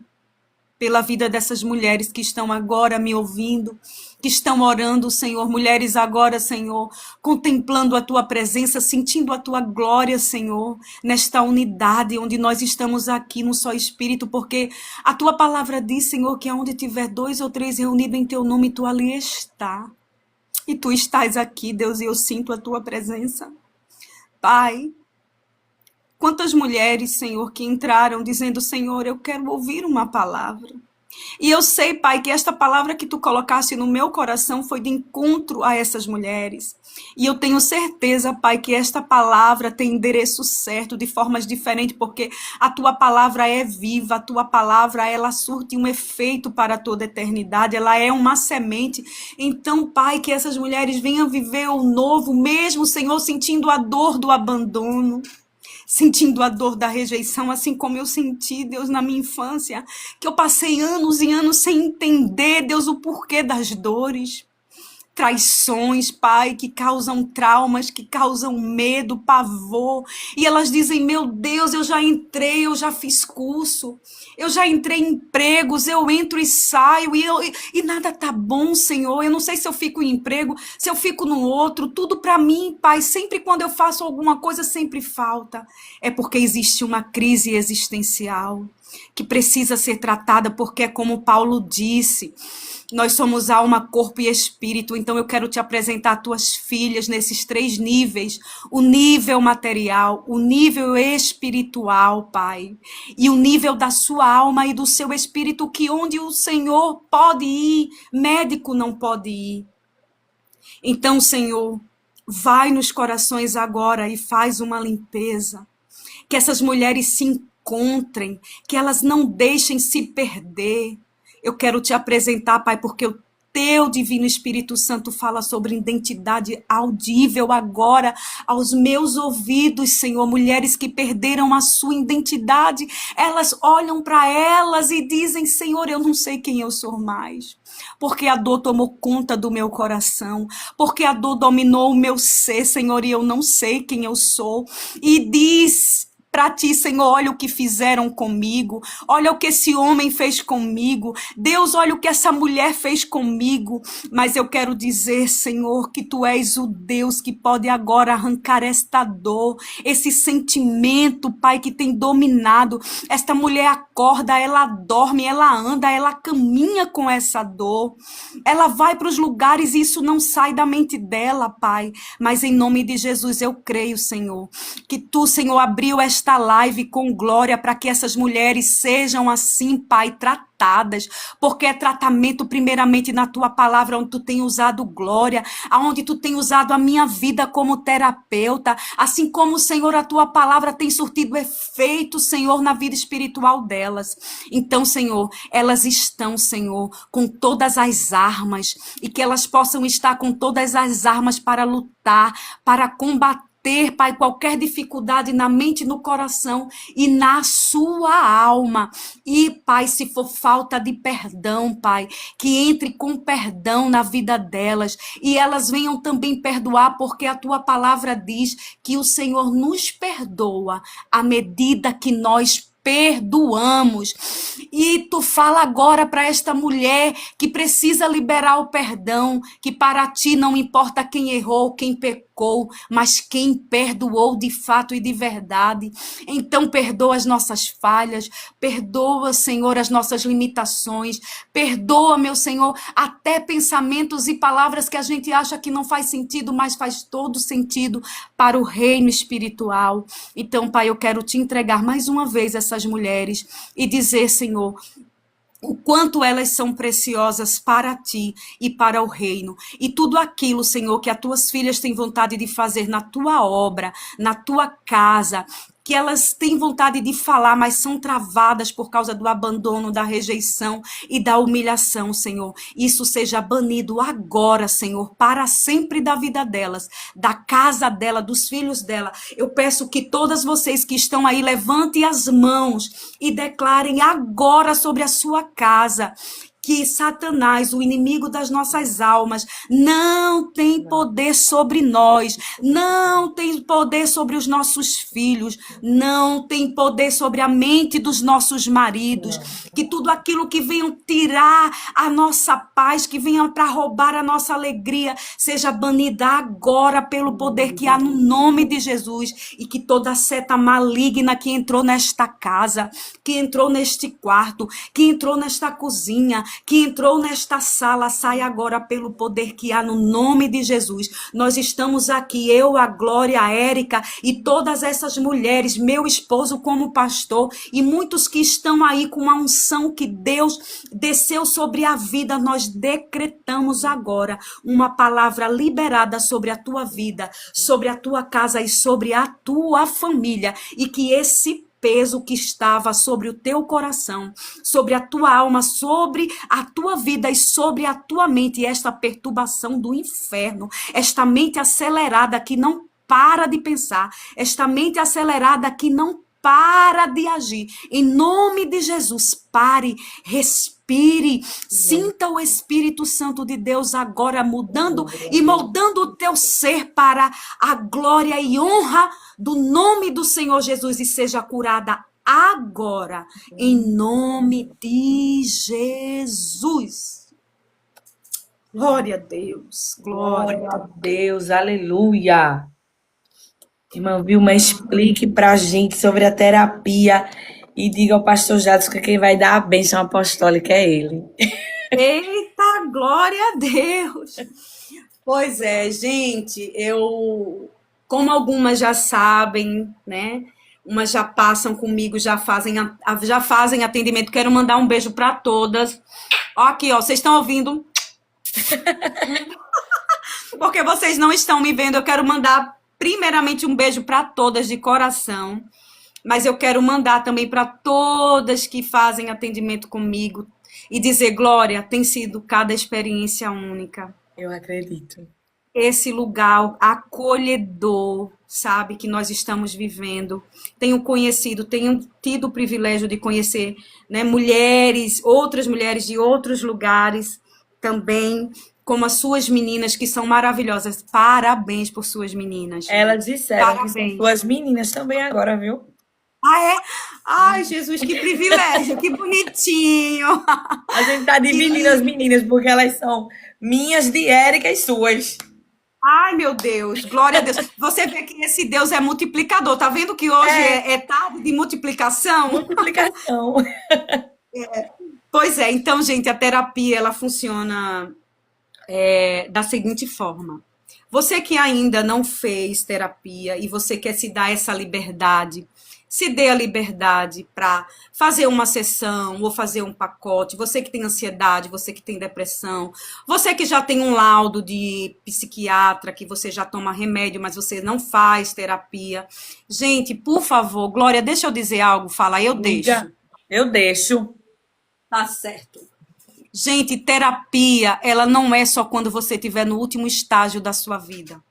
pela vida dessas mulheres que estão agora me ouvindo, que estão orando, Senhor. Mulheres agora, Senhor, contemplando a Tua presença, sentindo a Tua glória, Senhor, nesta unidade onde nós estamos aqui no só Espírito, porque a Tua palavra diz, Senhor, que onde tiver 2 ou 3 reunidos em Teu nome, Tu ali está. E Tu estás aqui, Deus, e eu sinto a Tua presença. Pai, quantas mulheres, Senhor, que entraram dizendo, Senhor, eu quero ouvir uma palavra. E eu sei, Pai, que esta palavra que Tu colocaste no meu coração foi de encontro a essas mulheres. E eu tenho certeza, Pai, que esta palavra tem endereço certo, de formas diferentes, porque a Tua palavra é viva, a Tua palavra, ela surte um efeito para toda a eternidade, ela é uma semente. Então, Pai, que essas mulheres venham viver o novo, mesmo, Senhor, sentindo a dor do abandono, sentindo a dor da rejeição, assim como eu senti, Deus, na minha infância, que eu passei anos e anos sem entender, Deus, o porquê das dores. traições, Pai, que causam traumas, que causam medo, pavor. E elas dizem, meu Deus, eu já entrei, eu já fiz curso, eu já entrei em empregos, eu entro e saio, e nada tá bom, Senhor. Eu não sei se eu fico em emprego, se eu fico no outro, tudo para mim, Pai, sempre quando eu faço alguma coisa, sempre falta. É porque existe uma crise existencial que precisa ser tratada, porque é como Paulo disse, nós somos alma, corpo e espírito. Então eu quero te apresentar tuas filhas nesses 3 níveis, o nível material, o nível espiritual, Pai, e o nível da sua alma e do seu espírito, que onde o Senhor pode ir, médico não pode ir. Então, Senhor, vai nos corações agora e faz uma limpeza, que essas mulheres se encontrem, que elas não deixem se perder. Eu quero te apresentar, Pai, porque o teu divino Espírito Santo fala sobre identidade audível agora aos meus ouvidos, Senhor. Mulheres que perderam a sua identidade, elas olham para elas e dizem, Senhor, eu não sei quem eu sou mais. Porque a dor tomou conta do meu coração, porque a dor dominou o meu ser, Senhor, e eu não sei quem eu sou. E diz para ti, Senhor, olha o que fizeram comigo, olha o que esse homem fez comigo, Deus, olha o que essa mulher fez comigo, mas eu quero dizer, Senhor, que tu és o Deus que pode agora arrancar esta dor, esse sentimento, Pai, que tem dominado. Esta mulher acorda, ela dorme, ela anda, ela caminha com essa dor, ela vai para os lugares e isso não sai da mente dela, Pai, mas em nome de Jesus eu creio, Senhor, que tu, Senhor, abriu esta live com glória para que essas mulheres sejam assim, Pai, tratadas, porque é tratamento primeiramente na tua palavra, onde tu tem usado glória, aonde tu tem usado a minha vida como terapeuta, assim como, Senhor, a tua palavra tem surtido efeito, Senhor, na vida espiritual delas. Então, Senhor, elas estão, Senhor, com todas as armas, e que elas possam estar com todas as armas para lutar, para combater, Pai, qualquer dificuldade na mente, no coração e na sua alma. E, Pai, se for falta de perdão, Pai, que entre com perdão na vida delas e elas venham também perdoar, porque a tua palavra diz que o Senhor nos perdoa à medida que nós perdoamos. E tu fala agora para esta mulher que precisa liberar o perdão, que para ti não importa quem errou, quem pecou, mas quem perdoou de fato e de verdade. Então perdoa as nossas falhas, perdoa, Senhor, as nossas limitações, perdoa, meu Senhor, até pensamentos e palavras que a gente acha que não faz sentido, mas faz todo sentido para o reino espiritual. Então, Pai, eu quero te entregar mais uma vez essas mulheres e dizer, Senhor, o quanto elas são preciosas para ti e para o reino. E tudo aquilo, Senhor, que as tuas filhas têm vontade de fazer na tua obra, na tua casa, que elas têm vontade de falar, mas são travadas por causa do abandono, da rejeição e da humilhação, Senhor. Isso seja banido agora, Senhor, para sempre da vida delas, da casa dela, dos filhos dela. Eu peço que todas vocês que estão aí levantem as mãos e declarem agora sobre a sua casa que Satanás, o inimigo das nossas almas, não tem poder sobre nós, não tem poder sobre os nossos filhos, não tem poder sobre a mente dos nossos maridos, que tudo aquilo que venham tirar a nossa paz, que venham para roubar a nossa alegria, seja banida agora pelo poder que há no nome de Jesus, e que toda seta maligna que entrou nesta casa, que entrou neste quarto, que entrou nesta cozinha, que entrou nesta sala, sai agora pelo poder que há no nome de Jesus. Nós estamos aqui, eu, a Glória, a Érica e todas essas mulheres, meu esposo como pastor e muitos que estão aí com a unção que Deus desceu sobre a vida. Nós decretamos agora uma palavra liberada sobre a tua vida, sobre a tua casa e sobre a tua família, e que esse peso que estava sobre o teu coração, sobre a tua alma, sobre a tua vida e sobre a tua mente, e esta perturbação do inferno, esta mente acelerada que não para de pensar, esta mente acelerada que não para de agir. Em nome de Jesus, pare, respire, sinta o Espírito Santo de Deus agora mudando e moldando o teu ser para a glória e honra do nome do Senhor Jesus, e seja curada agora, em nome de Jesus. Glória a Deus, glória. Glória a Deus, aleluia. Irmã Vilma, explique pra gente sobre a terapia e diga ao pastor Jadson que quem vai dar a bênção apostólica é ele. Eita, glória a Deus. Pois é, gente, como algumas já sabem, né? Umas já passam comigo, já fazem atendimento. Quero mandar um beijo para todas. Ó, aqui, ó, vocês estão ouvindo? Porque vocês não estão me vendo. Eu quero mandar primeiramente um beijo para todas de coração. Mas eu quero mandar também para todas que fazem atendimento comigo e dizer, Glória, tem sido cada experiência única. Eu acredito. Esse lugar acolhedor, sabe, que nós estamos vivendo. Tenho tido o privilégio de conhecer, né, outras mulheres de outros lugares também, como as suas meninas, que são maravilhosas. Parabéns por suas meninas. Elas disseram Parabéns. que são suas meninas também agora, viu? Ah, é? Ai, Jesus, que privilégio, que bonitinho. A gente tá dividindo as meninas, porque elas são minhas, de Érica e suas. Ai, meu Deus, glória a Deus. Você vê que esse Deus é multiplicador. Tá vendo que hoje é tarde de multiplicação? Multiplicação. Pois é, então, gente, a terapia, ela funciona da seguinte forma. Você que ainda não fez terapia e você quer se dar essa liberdade, se dê a liberdade para fazer uma sessão ou fazer um pacote. Você que tem ansiedade, você que tem depressão, você que já tem um laudo de psiquiatra, que você já toma remédio, mas você não faz terapia. Gente, por favor, Glória, deixa eu dizer algo. Fala, eu deixo. Eu deixo. Tá certo. Gente, terapia, ela não é só quando você estiver no último estágio da sua vida.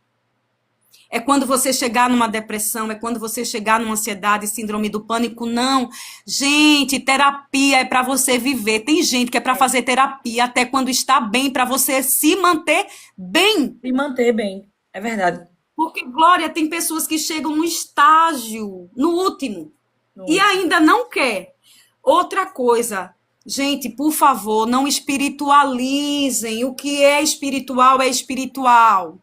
É quando você chegar numa depressão, é quando você chegar numa ansiedade, síndrome do pânico, não. Gente, terapia é para você viver. Tem gente que é para fazer terapia até quando está bem, para você se manter bem. Se manter bem, é verdade. Porque, Glória, tem pessoas que chegam no estágio, no último, e ainda não quer. Outra coisa, gente, por favor, não espiritualizem. O que é espiritual é espiritual.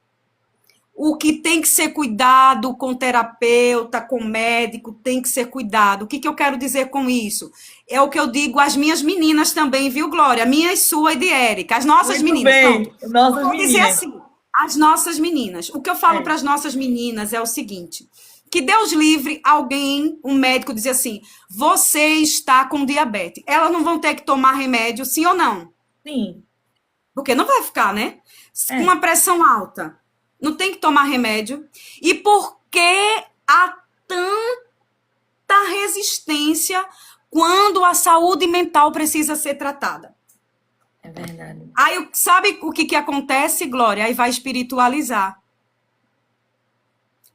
O que tem que ser cuidado com terapeuta, com médico, tem que ser cuidado. O que eu quero dizer com isso? É o que eu digo às minhas meninas também, viu, Glória? Minhas, sua e de Érica. As nossas Muito meninas. bem. Nossas vou meninas. dizer assim, as nossas meninas. O que eu falo para as nossas meninas é o seguinte, que Deus livre alguém, um médico, dizer assim, você está com diabetes. Elas não vão ter que tomar remédio, sim ou não? Sim. Porque não vai ficar, né? Com uma pressão alta. Não tem que tomar remédio. E por que há tanta resistência quando a saúde mental precisa ser tratada? É verdade. Aí, sabe o que acontece, Glória? Aí vai espiritualizar.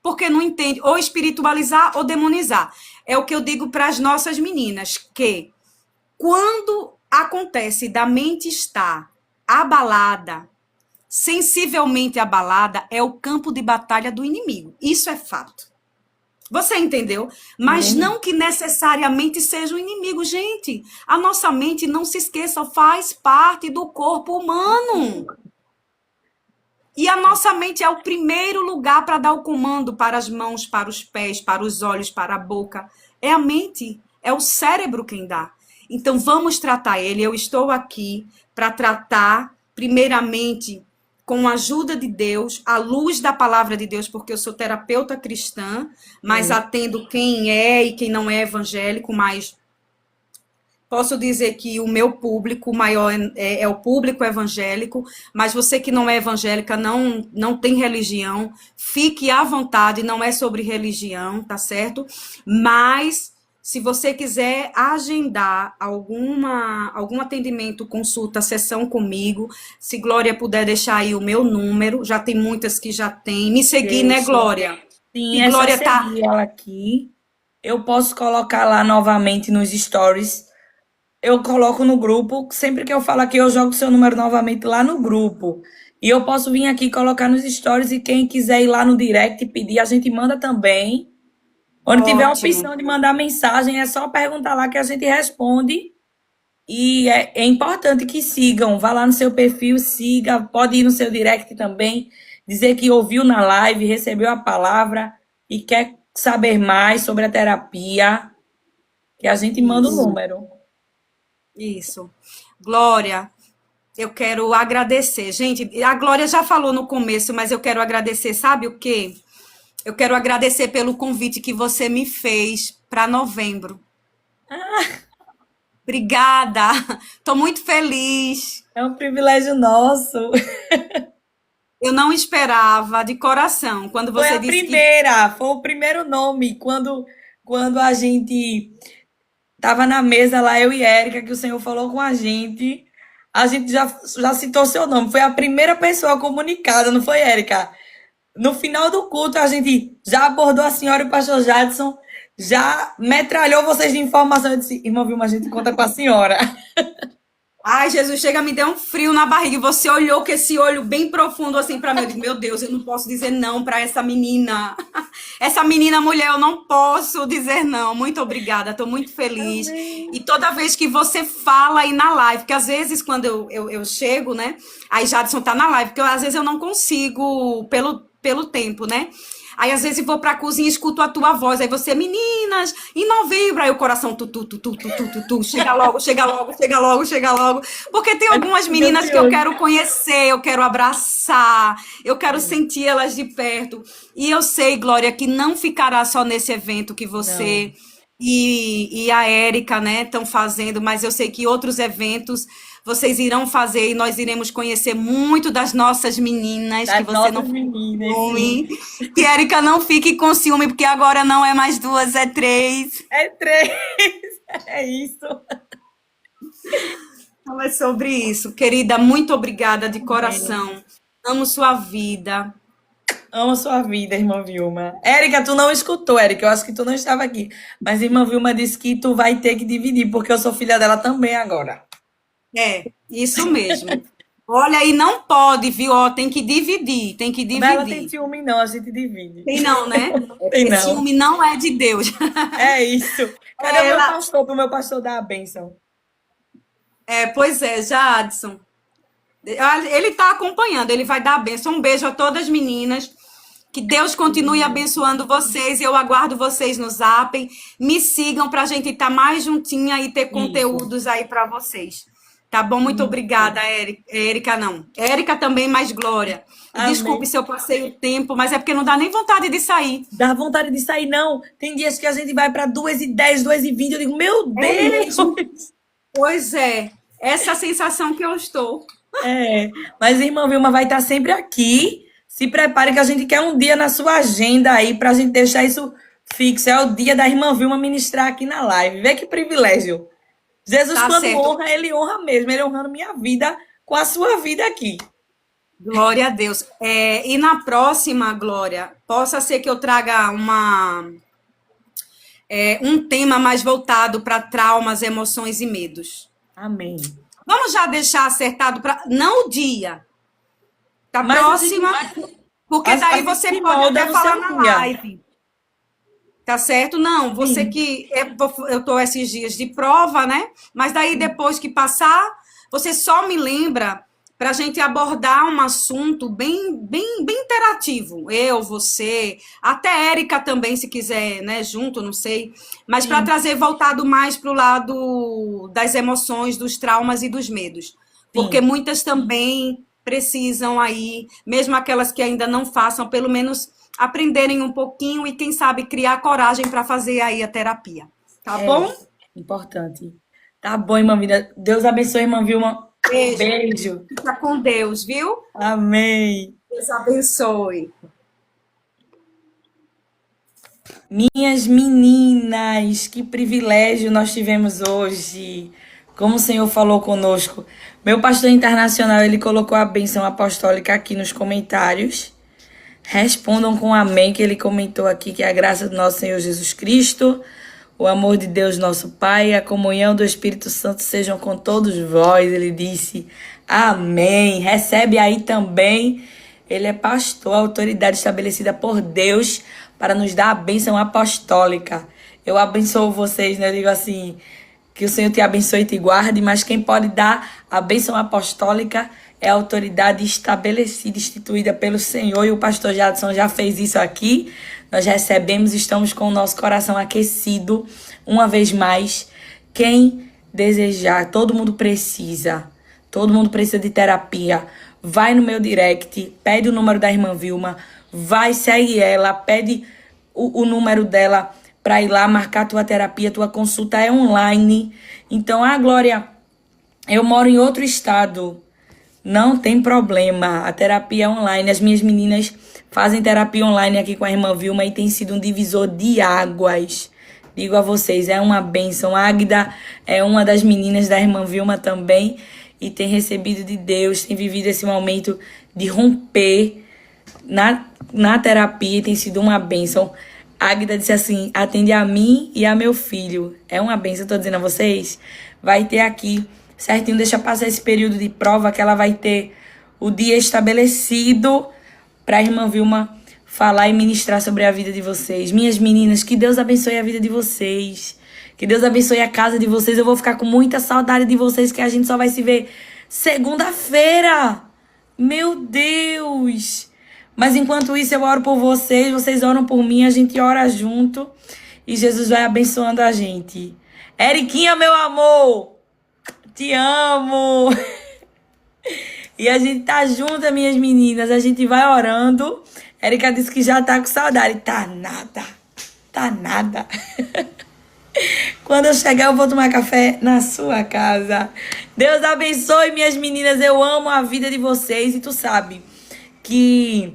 Porque não entende. Ou espiritualizar ou demonizar. É o que eu digo para as nossas meninas, que quando acontece da mente estar abalada, sensivelmente abalada, é o campo de batalha do inimigo. Isso é fato. Você entendeu? Mas não que necessariamente seja um inimigo. Gente, a nossa mente, não se esqueça, faz parte do corpo humano. E a nossa mente é o primeiro lugar para dar o comando para as mãos, para os pés, para os olhos, para a boca. É a mente, é o cérebro quem dá. Então, vamos tratar ele. Eu estou aqui para tratar, primeiramente, com a ajuda de Deus, à luz da palavra de Deus, porque eu sou terapeuta cristã, mas atendo quem é e quem não é evangélico, mas posso dizer que o meu público maior é o público evangélico, mas você que não é evangélica, não tem religião, fique à vontade, não é sobre religião, tá certo? Mas se você quiser agendar algum atendimento, consulta, sessão comigo, se Glória puder deixar aí o meu número, já tem muitas que já tem. Me seguir, né, Glória? Sim, e é Glória só seguir ela aqui. eu posso colocar lá novamente nos stories. Eu coloco no grupo. Sempre que eu falo aqui, eu jogo seu número novamente lá no grupo. E eu posso vir aqui colocar nos stories. E quem quiser ir lá no direct e pedir, a gente manda também. Onde tiver a Ótimo. opção de mandar mensagem, é só perguntar lá que a gente responde. E é importante que sigam. Vá lá no seu perfil, siga. Pode ir no seu direct também. Dizer que ouviu na live, recebeu a palavra e quer saber mais sobre a terapia. Que a gente manda o Isso, número. isso. Glória, eu quero agradecer. Gente, a Glória já falou no começo, mas eu quero agradecer, sabe o quê? Eu quero agradecer pelo convite que você me fez para novembro. Obrigada. Estou muito feliz. É um privilégio nosso. Eu não esperava, de coração, quando Foi você a disse que. primeira, foi o primeiro nome. Quando a gente tava na mesa lá, eu e Érica, que o Senhor falou com a gente já citou seu nome. Foi a primeira pessoa comunicada, não foi, Érica? No final do culto, a gente já abordou a senhora e o pastor Jadson, já metralhou vocês de informação. Eu disse, irmã Vilma, a gente conta com a senhora. Ai, Jesus, chega, me deu um frio na barriga. E você olhou com esse olho bem profundo assim para mim. Eu digo, meu Deus, eu não posso dizer não para essa menina. Essa menina mulher, eu não posso dizer não. Muito obrigada, estou muito feliz. Amém. E toda vez que você fala aí na live, porque às vezes quando eu chego, né? Aí Jadson tá na live, porque às vezes eu não consigo pelo tempo, né? Aí às vezes eu vou pra cozinha e escuto a tua voz, aí você, meninas, em novembro, aí o coração tu, chega logo, chega logo, chega logo, chega logo, porque tem algumas Fica meninas que eu ansioso. quero conhecer, eu quero abraçar, eu quero sentir elas de perto, e eu sei, Glória, que não ficará só nesse evento que Não, você e a Érica, né, estão fazendo, mas eu sei que outros eventos vocês irão fazer e nós iremos conhecer muito das nossas meninas, que das você não nossas fique com meninas, sim. ciúme, que Érica não fique com ciúme, porque agora não é mais duas, é três. É três, é isso. Então é sobre isso. Querida, muito obrigada de Amém. coração. Amo sua vida. Amo sua vida, irmã Vilma. Érica, tu não escutou, Érica. Eu acho que tu não estava aqui. Mas irmã Vilma disse que tu vai ter que dividir, porque eu sou filha dela também agora. É, isso mesmo. Olha, e não pode, viu? Ó, tem que dividir, tem que Mas ela tem dividir. ciúme, não, a gente divide. Tem não, né? É Tem porque não. ciúme não é de Deus. É isso. Cadê o meu Ela, pastor, pro meu pastor dar a bênção? pois é, Jadson. Ele está acompanhando, ele vai dar a bênção. Um beijo a todas as meninas. Que Deus continue abençoando vocês. Eu aguardo vocês no Zap. Me sigam para a gente estar mais juntinha e ter Isso. conteúdos aí para vocês. Tá bom? Muito Isso. obrigada, Érica, não. Érica também, mais Glória. E desculpe Amém. se eu passei o tempo, mas é porque não dá nem vontade de sair. Dá vontade de sair, não. Tem dias que a gente vai para 2h10, 2h20. Eu digo, meu É Deus! mesmo? Pois é. Essa é a sensação que eu estou. É, mas irmã Vilma vai estar sempre aqui. Se prepare que a gente quer um dia na sua agenda aí pra gente deixar isso fixo. É o dia da irmã Vilma ministrar aqui na live. Vê que privilégio. Jesus, Tá quando certo. honra, ele honra mesmo. Ele honrando minha vida com a sua vida aqui. Glória a Deus. E na próxima, Glória, possa ser que eu traga um tema mais voltado para traumas, emoções e medos. Amém. Vamos já deixar acertado para. Não o dia. Da Mas a gente, próxima, porque a daí gente você se pode molda até no falar seu na dia. live. Tá certo? Não, você Sim, que. Eu tô esses dias de prova, né? Mas daí depois que passar, você só me lembra para a gente abordar um assunto bem interativo. Eu, você, até Érica também, se quiser, né, junto, não sei. Mas para sim, trazer voltado mais para o lado das emoções, dos traumas e dos medos. Porque sim. muitas também precisam aí, mesmo aquelas que ainda não façam, pelo menos aprenderem um pouquinho e, quem sabe, criar coragem para fazer aí a terapia. Tá É bom? importante. Tá bom, irmã Vida. Deus abençoe, irmã Vilma. Beijo. Beijo. Fica com Deus, viu? Amém. Deus abençoe. Minhas meninas, que privilégio nós tivemos hoje. Como o Senhor falou conosco. Meu pastor internacional, ele colocou a bênção apostólica aqui nos comentários. respondam com amém, que ele comentou aqui que a graça do nosso Senhor Jesus Cristo, o amor de Deus nosso Pai e a comunhão do Espírito Santo sejam com todos vós. Ele disse amém. Recebe aí também. Ele é pastor, autoridade estabelecida por Deus para nos dar a bênção apostólica. Eu abençoo vocês, né? Eu digo assim, que o Senhor te abençoe e te guarde, mas quem pode dar a bênção apostólica é a autoridade estabelecida, instituída pelo Senhor, e o pastor Jadson já fez isso aqui. Nós recebemos, estamos com o nosso coração aquecido, uma vez mais. Quem desejar, todo mundo precisa de terapia. Vai no meu direct, pede o número da irmã Vilma, vai, segue ela, pede o número dela para ir lá marcar tua terapia, tua consulta é online. Então, Glória, eu moro em outro estado. Não tem problema, a terapia é online. As minhas meninas fazem terapia online aqui com a irmã Vilma e tem sido um divisor de águas. Digo a vocês, é uma bênção. A Águida é uma das meninas da irmã Vilma também e tem recebido de Deus, tem vivido esse momento de romper na terapia e tem sido uma bênção. A Águida disse assim, atende a mim e a meu filho. É uma bênção, eu tô dizendo a vocês. Vai ter aqui certinho, deixa passar esse período de prova que ela vai ter o dia estabelecido para a irmã Vilma falar e ministrar sobre a vida de vocês. Minhas meninas, que Deus abençoe a vida de vocês. Que Deus abençoe a casa de vocês. Eu vou ficar com muita saudade de vocês, que a gente só vai se ver segunda-feira. Meu Deus! Mas enquanto isso eu oro por vocês, vocês oram por mim, a gente ora junto e Jesus vai abençoando a gente. Eriquinha, meu amor! Te amo! E a gente tá junto, minhas meninas. A gente vai orando. Érica disse que já tá com saudade. Tá nada. Tá nada. Quando eu chegar, eu vou tomar café na sua casa. Deus abençoe, minhas meninas. Eu amo a vida de vocês. E tu sabe que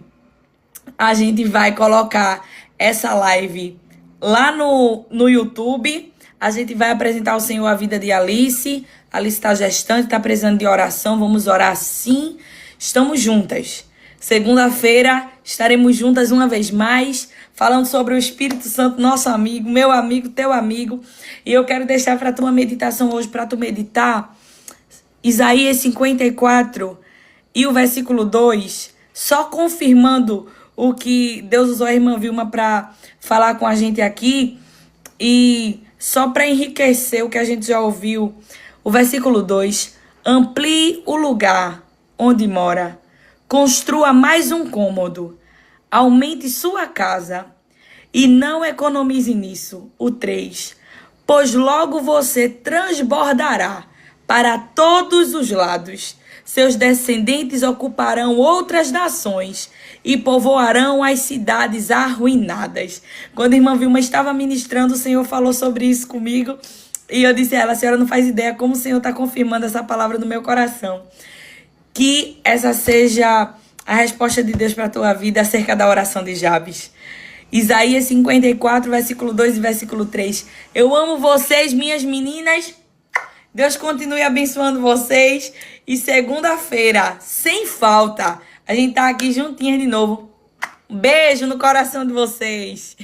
a gente vai colocar essa live lá no YouTube. A gente vai apresentar ao Senhor a vida de Alice. Alice está gestante, está precisando de oração. Vamos orar sim. Estamos juntas. Segunda-feira estaremos juntas uma vez mais, falando sobre o Espírito Santo, nosso amigo, meu amigo, teu amigo. E eu quero deixar para tua meditação hoje, para tu meditar, Isaías 54 e o versículo 2, só confirmando o que Deus usou a irmã Vilma para falar com a gente aqui. E só para enriquecer o que a gente já ouviu, o versículo 2, amplie o lugar onde mora, construa mais um cômodo, aumente sua casa e não economize nisso. O 3, pois logo você transbordará para todos os lados. Seus descendentes ocuparão outras nações e povoarão as cidades arruinadas. Quando a irmã Vilma estava ministrando, o Senhor falou sobre isso comigo. E eu disse a ela, a senhora não faz ideia como o Senhor está confirmando essa palavra no meu coração. Que essa seja a resposta de Deus para a tua vida acerca da oração de Jabes. Isaías 54, versículo 2 e versículo 3. Eu amo vocês, minhas meninas. Deus continue abençoando vocês. E segunda-feira, sem falta, a gente tá aqui juntinhas de novo. Um beijo no coração de vocês.